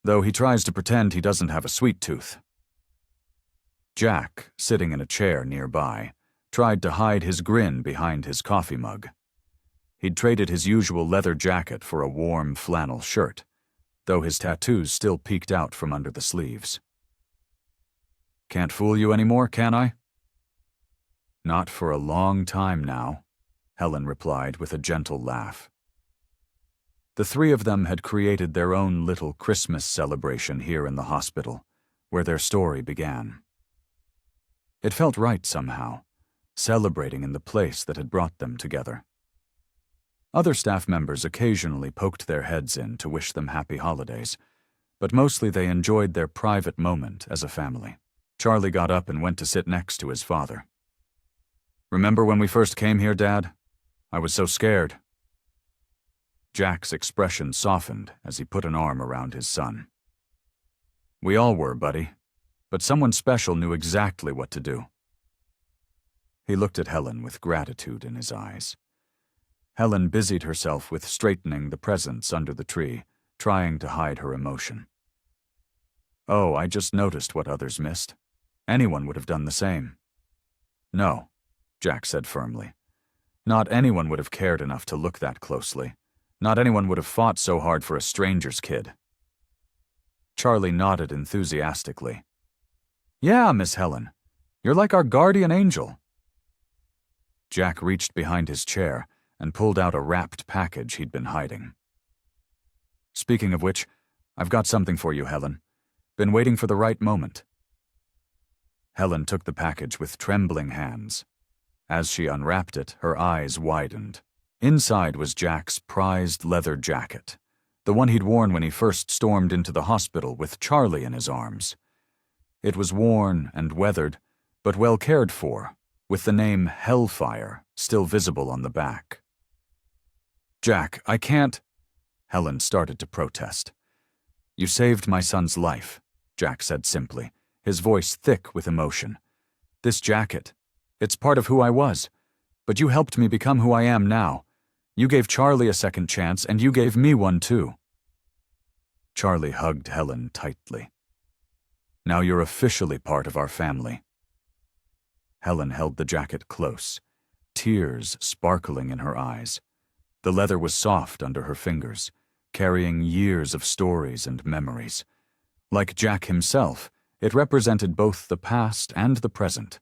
though he tries to pretend he doesn't have a sweet tooth." Jack, sitting in a chair nearby, tried to hide his grin behind his coffee mug. He'd traded his usual leather jacket for a warm flannel shirt, though his tattoos still peeked out from under the sleeves. "Can't fool you anymore, can I?" "Not for a long time now," Helen replied with a gentle laugh. The three of them had created their own little Christmas celebration here in the hospital, where their story began. It felt right somehow, celebrating in the place that had brought them together. Other staff members occasionally poked their heads in to wish them happy holidays, but mostly they enjoyed their private moment as a family. Charlie got up and went to sit next to his father. "Remember when we first came here, Dad? I was so scared." Jack's expression softened as he put an arm around his son. "We all were, buddy, but someone special knew exactly what to do." He looked at Helen with gratitude in his eyes. Helen busied herself with straightening the presents under the tree, trying to hide her emotion. "Oh, I just noticed what others missed. Anyone would have done the same." "No," Jack said firmly. "Not anyone would have cared enough to look that closely. Not anyone would have fought so hard for a stranger's kid." Charlie nodded enthusiastically. "Yeah, Miss Helen. You're like our guardian angel." Jack reached behind his chair and pulled out a wrapped package he'd been hiding. "Speaking of which, I've got something for you, Helen. Been waiting for the right moment." Helen took the package with trembling hands. As she unwrapped it, her eyes widened. Inside was Jack's prized leather jacket, the one he'd worn when he first stormed into the hospital with Charlie in his arms. It was worn and weathered, but well cared for, with the name Hellfire still visible on the back. "Jack, I can't—" Helen started to protest. "You saved my son's life," Jack said simply, his voice thick with emotion. "This jacket, it's part of who I was, but you helped me become who I am now. You gave Charlie a second chance, and you gave me one too." Charlie hugged Helen tightly. "Now you're officially part of our family." Helen held the jacket close, tears sparkling in her eyes. The leather was soft under her fingers, carrying years of stories and memories. Like Jack himself, it represented both the past and the present,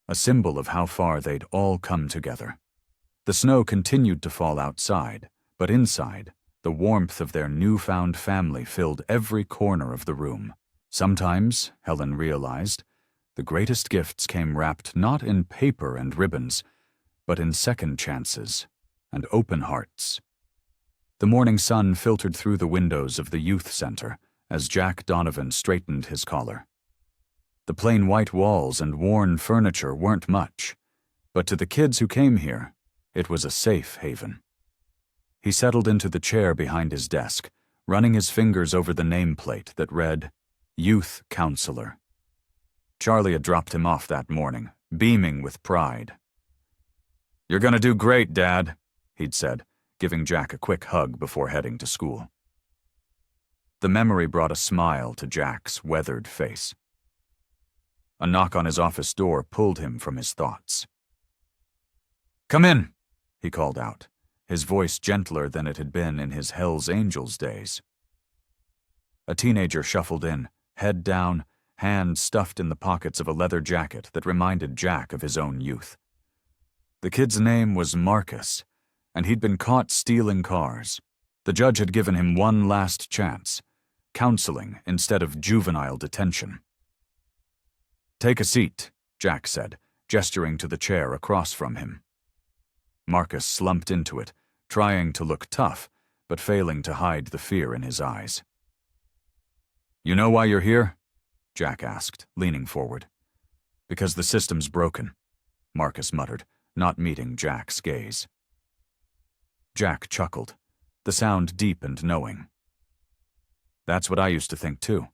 a symbol of how far they'd all come together. The snow continued to fall outside, but inside, the warmth of their newfound family filled every corner of the room. Sometimes, Helen realized, the greatest gifts came wrapped not in paper and ribbons, but in second chances and open hearts. The morning sun filtered through the windows of the youth center as Jack Donovan straightened his collar. The plain white walls and worn furniture weren't much, but to the kids who came here, it was a safe haven. He settled into the chair behind his desk, running his fingers over the nameplate that read, "Youth Counselor." Charlie had dropped him off that morning, beaming with pride. "You're gonna do great, Dad," he'd said, giving Jack a quick hug before heading to school. The memory brought a smile to Jack's weathered face. A knock on his office door pulled him from his thoughts. "Come in," he called out, his voice gentler than it had been in his Hell's Angels days. A teenager shuffled in, head down, hands stuffed in the pockets of a leather jacket that reminded Jack of his own youth. The kid's name was Marcus, and he'd been caught stealing cars. The judge had given him one last chance, counseling instead of juvenile detention. "Take a seat," Jack said, gesturing to the chair across from him. Marcus slumped into it, trying to look tough, but failing to hide the fear in his eyes. "You know why you're here?" Jack asked, leaning forward. "Because the system's broken," Marcus muttered, not meeting Jack's gaze. Jack chuckled, the sound deep and knowing. "That's what I used to think too."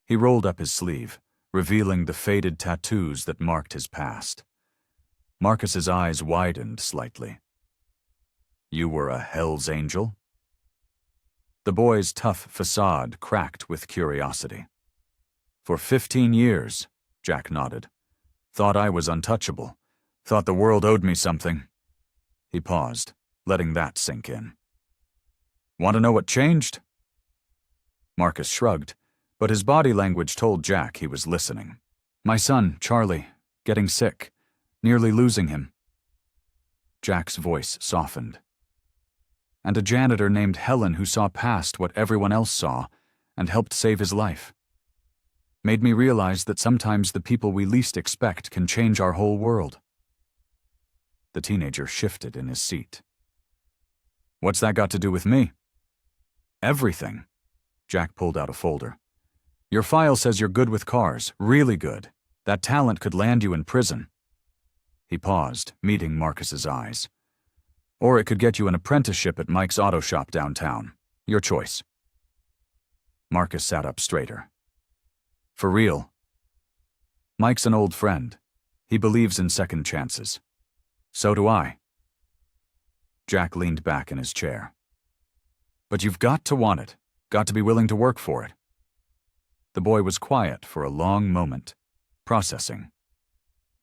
He rolled up his sleeve, revealing the faded tattoos that marked his past. Marcus's eyes widened slightly. "You were a Hell's Angel?" The boy's tough facade cracked with curiosity. "For 15 years, Jack nodded. "Thought I was untouchable. Thought the world owed me something." He paused, letting that sink in. "Want to know what changed?" Marcus shrugged, but his body language told Jack he was listening. "My son, Charlie, getting sick. Nearly losing him." Jack's voice softened. "And a janitor named Helen who saw past what everyone else saw and helped save his life. Made me realize that sometimes the people we least expect can change our whole world." The teenager shifted in his seat. "What's that got to do with me?" "Everything." Jack pulled out a folder. "Your file says you're good with cars, really good. That talent could land you in prison." He paused, meeting Marcus's eyes. "Or it could get you an apprenticeship at Mike's auto shop downtown. Your choice." Marcus sat up straighter. "For real?" "Mike's an old friend. He believes in second chances. So do I. Jack leaned back in his chair. But you've got to want it, got to be willing to work for it. The boy was quiet for a long moment, processing.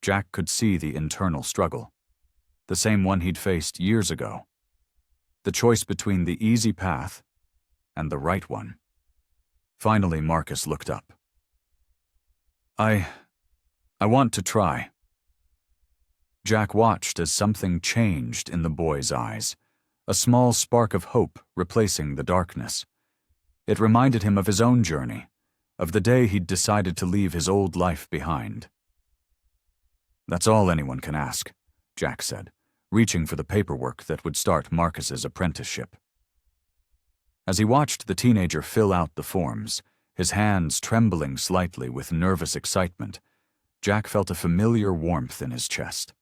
Jack could see the internal struggle, the same one he'd faced years ago. The choice between the easy path and the right one. Finally, Marcus looked up. I want to try. Jack watched as something changed in the boy's eyes, a small spark of hope replacing the darkness. It reminded him of his own journey, of the day he'd decided to leave his old life behind. That's all anyone can ask, Jack said, reaching for the paperwork that would start Marcus's apprenticeship. As he watched the teenager fill out the forms, his hands trembling slightly with nervous excitement, Jack felt a familiar warmth in his chest.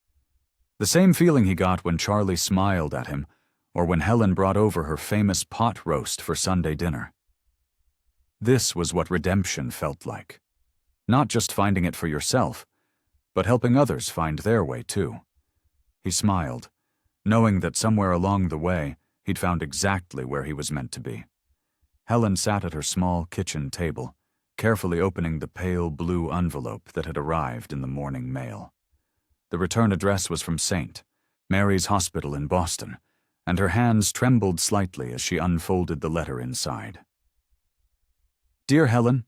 The same feeling he got when Charlie smiled at him, or when Helen brought over her famous pot roast for Sunday dinner. This was what redemption felt like. Not just finding it for yourself, but helping others find their way too. He smiled, knowing that somewhere along the way, he'd found exactly where he was meant to be. Helen sat at her small kitchen table, carefully opening the pale blue envelope that had arrived in the morning mail. The return address was from St. Mary's Hospital in Boston, and her hands trembled slightly as she unfolded the letter inside. Dear Helen,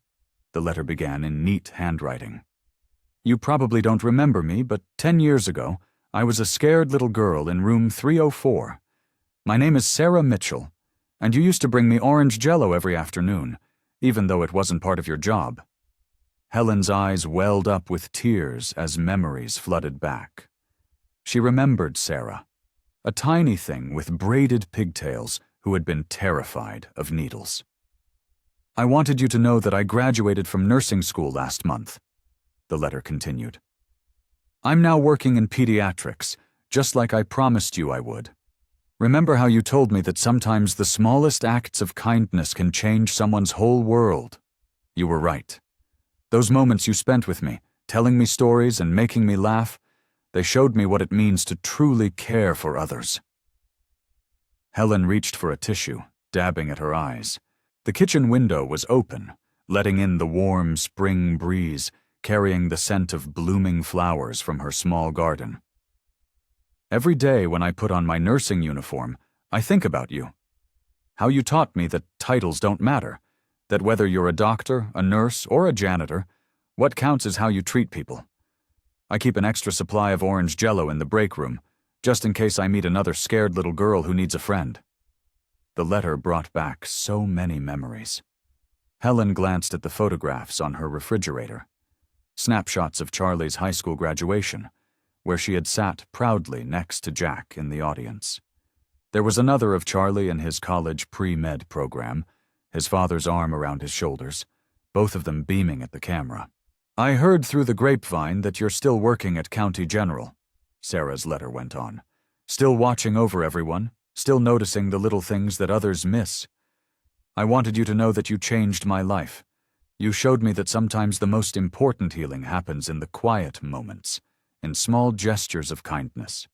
the letter began in neat handwriting. You probably don't remember me, but 10 years ago, I was a scared little girl in room 304. My name is Sarah Mitchell, and you used to bring me orange Jell-O every afternoon, even though it wasn't part of your job. Helen's eyes welled up with tears as memories flooded back. She remembered Sarah, a tiny thing with braided pigtails who had been terrified of needles. I wanted you to know that I graduated from nursing school last month, the letter continued. I'm now working in pediatrics, just like I promised you I would. Remember how you told me that sometimes the smallest acts of kindness can change someone's whole world? You were right. Those moments you spent with me, telling me stories and making me laugh, they showed me what it means to truly care for others. Helen reached for a tissue, dabbing at her eyes. The kitchen window was open, letting in the warm spring breeze, carrying the scent of blooming flowers from her small garden. Every day when I put on my nursing uniform, I think about you. How you taught me that titles don't matter, that whether you're a doctor, a nurse, or a janitor, what counts is how you treat people. I keep an extra supply of orange Jell-O in the break room, just in case I meet another scared little girl who needs a friend. The letter brought back so many memories. Helen glanced at the photographs on her refrigerator. Snapshots of Charlie's high school graduation, where she had sat proudly next to Jack in the audience. There was another of Charlie in his college pre-med program, his father's arm around his shoulders, both of them beaming at the camera. I heard through the grapevine that you're still working at County General, Sarah's letter went on. Still watching over everyone, still noticing the little things that others miss. I wanted you to know that you changed my life. You showed me that sometimes the most important healing happens in the quiet moments, in small gestures of kindness.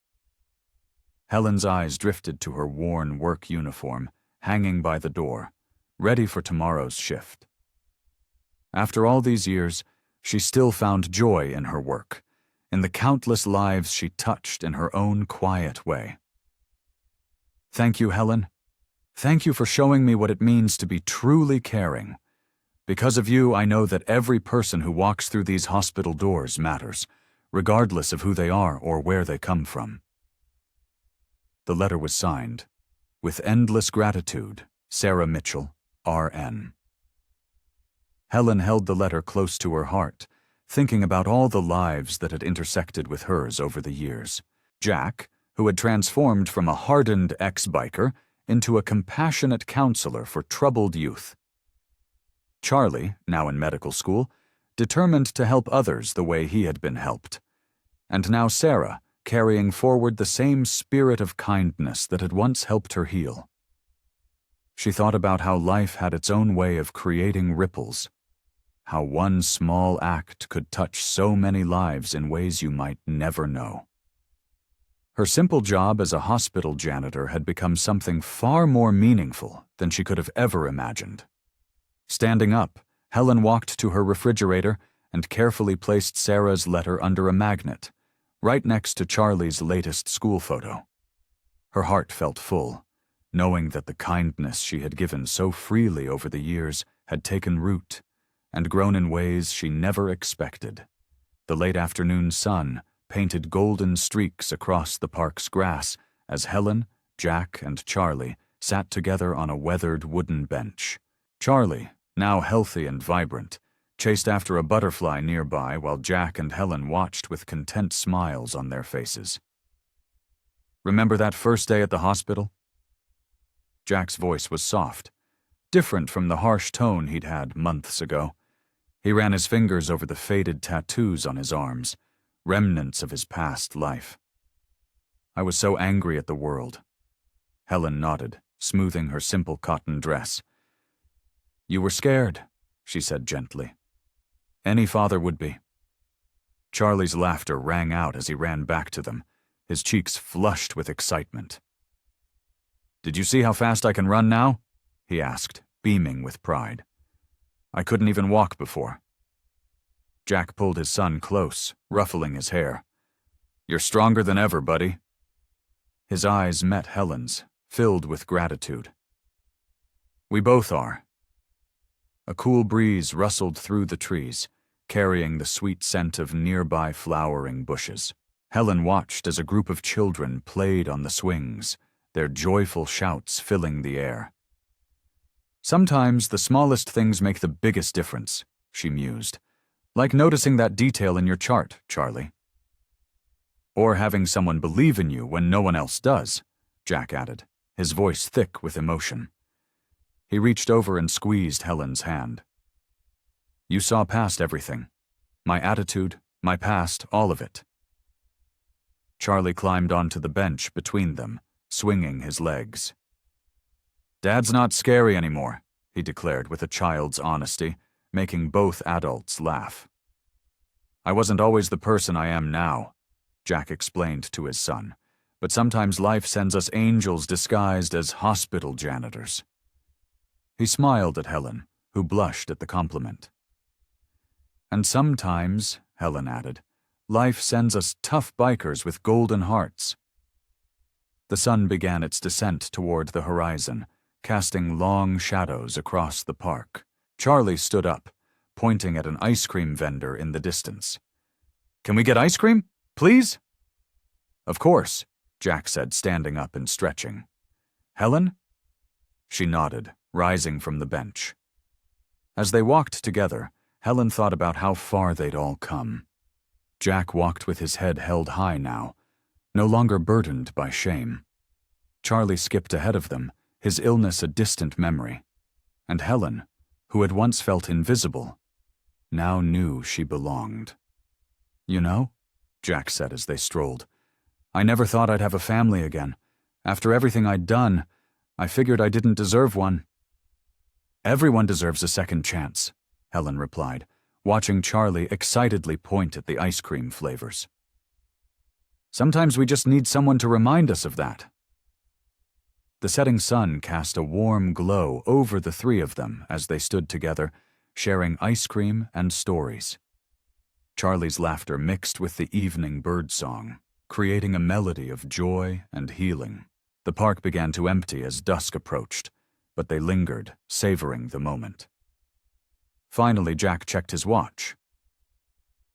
Helen's eyes drifted to her worn work uniform, hanging by the door, ready for tomorrow's shift. After all these years, she still found joy in her work, in the countless lives she touched in her own quiet way. Thank you, Helen. Thank you for showing me what it means to be truly caring. Because of you, I know that every person who walks through these hospital doors matters, regardless of who they are or where they come from. The letter was signed, with endless gratitude, Sarah Mitchell, RN. Helen held the letter close to her heart, thinking about all the lives that had intersected with hers over the years. Jack, who had transformed from a hardened ex-biker into a compassionate counselor for troubled youth. Charlie, now in medical school, determined to help others the way he had been helped. And now Sarah, carrying forward the same spirit of kindness that had once helped her heal. She thought about how life had its own way of creating ripples, how one small act could touch so many lives in ways you might never know. Her simple job as a hospital janitor had become something far more meaningful than she could have ever imagined. Standing up, Helen walked to her refrigerator and carefully placed Sarah's letter under a magnet, right next to Charlie's latest school photo. Her heart felt full, knowing that the kindness she had given so freely over the years had taken root and grown in ways she never expected. The late afternoon sun painted golden streaks across the park's grass as Helen, Jack, and Charlie sat together on a weathered wooden bench. Charlie, now healthy and vibrant, chased after a butterfly nearby while Jack and Helen watched with content smiles on their faces. "Remember that first day at the hospital?" Jack's voice was soft, different from the harsh tone he'd had months ago. He ran his fingers over the faded tattoos on his arms, remnants of his past life. "I was so angry at the world." Helen nodded, smoothing her simple cotton dress. "You were scared," she said gently. "Any father would be." Charlie's laughter rang out as he ran back to them, his cheeks flushed with excitement. "Did you see how fast I can run now?" he asked, beaming with pride. "I couldn't even walk before." Jack pulled his son close, ruffling his hair. "You're stronger than ever, buddy." His eyes met Helen's, filled with gratitude. "We both are." A cool breeze rustled through the trees, carrying the sweet scent of nearby flowering bushes. Helen watched as a group of children played on the swings, their joyful shouts filling the air. "Sometimes the smallest things make the biggest difference," she mused. "Like noticing that detail in your chart, Charlie." "Or having someone believe in you when no one else does," Jack added, his voice thick with emotion. He reached over and squeezed Helen's hand. "You saw past everything. My attitude, my past, all of it." Charlie climbed onto the bench between them, swinging his legs. "Dad's not scary anymore," he declared with a child's honesty, making both adults laugh. "I wasn't always the person I am now," Jack explained to his son, "but sometimes life sends us angels disguised as hospital janitors." He smiled at Helen, who blushed at the compliment. "And sometimes," Helen added, "life sends us tough bikers with golden hearts." The sun began its descent toward the horizon, casting long shadows across the park. Charlie stood up, pointing at an ice cream vendor in the distance. "Can we get ice cream, please?" "Of course," Jack said, standing up and stretching. "Helen?" She nodded, rising from the bench. As they walked together, Helen thought about how far they'd all come. Jack walked with his head held high now, no longer burdened by shame. Charlie skipped ahead of them, his illness a distant memory. And Helen, who had once felt invisible, now knew she belonged. "You know," Jack said as they strolled, "I never thought I'd have a family again. After everything I'd done, I figured I didn't deserve one." "Everyone deserves a second chance," Helen replied, watching Charlie excitedly point at the ice cream flavors. "Sometimes we just need someone to remind us of that." The setting sun cast a warm glow over the three of them as they stood together, sharing ice cream and stories. Charlie's laughter mixed with the evening birdsong, creating a melody of joy and healing. The park began to empty as dusk approached, but they lingered, savoring the moment. Finally, Jack checked his watch.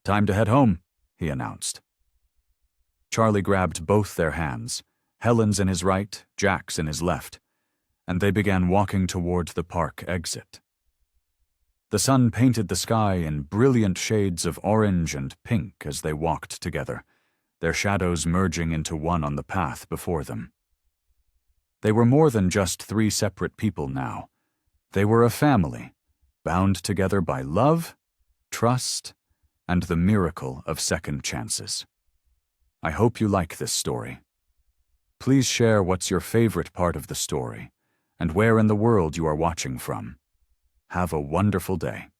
"Time to head home," he announced. Charlie grabbed both their hands, Helen's in his right, Jack's in his left, and they began walking toward the park exit. The sun painted the sky in brilliant shades of orange and pink as they walked together, their shadows merging into one on the path before them. They were more than just three separate people now. They were a family, bound together by love, trust, and the miracle of second chances. I hope you like this story. Please share what's your favorite part of the story and where in the world you are watching from. Have a wonderful day.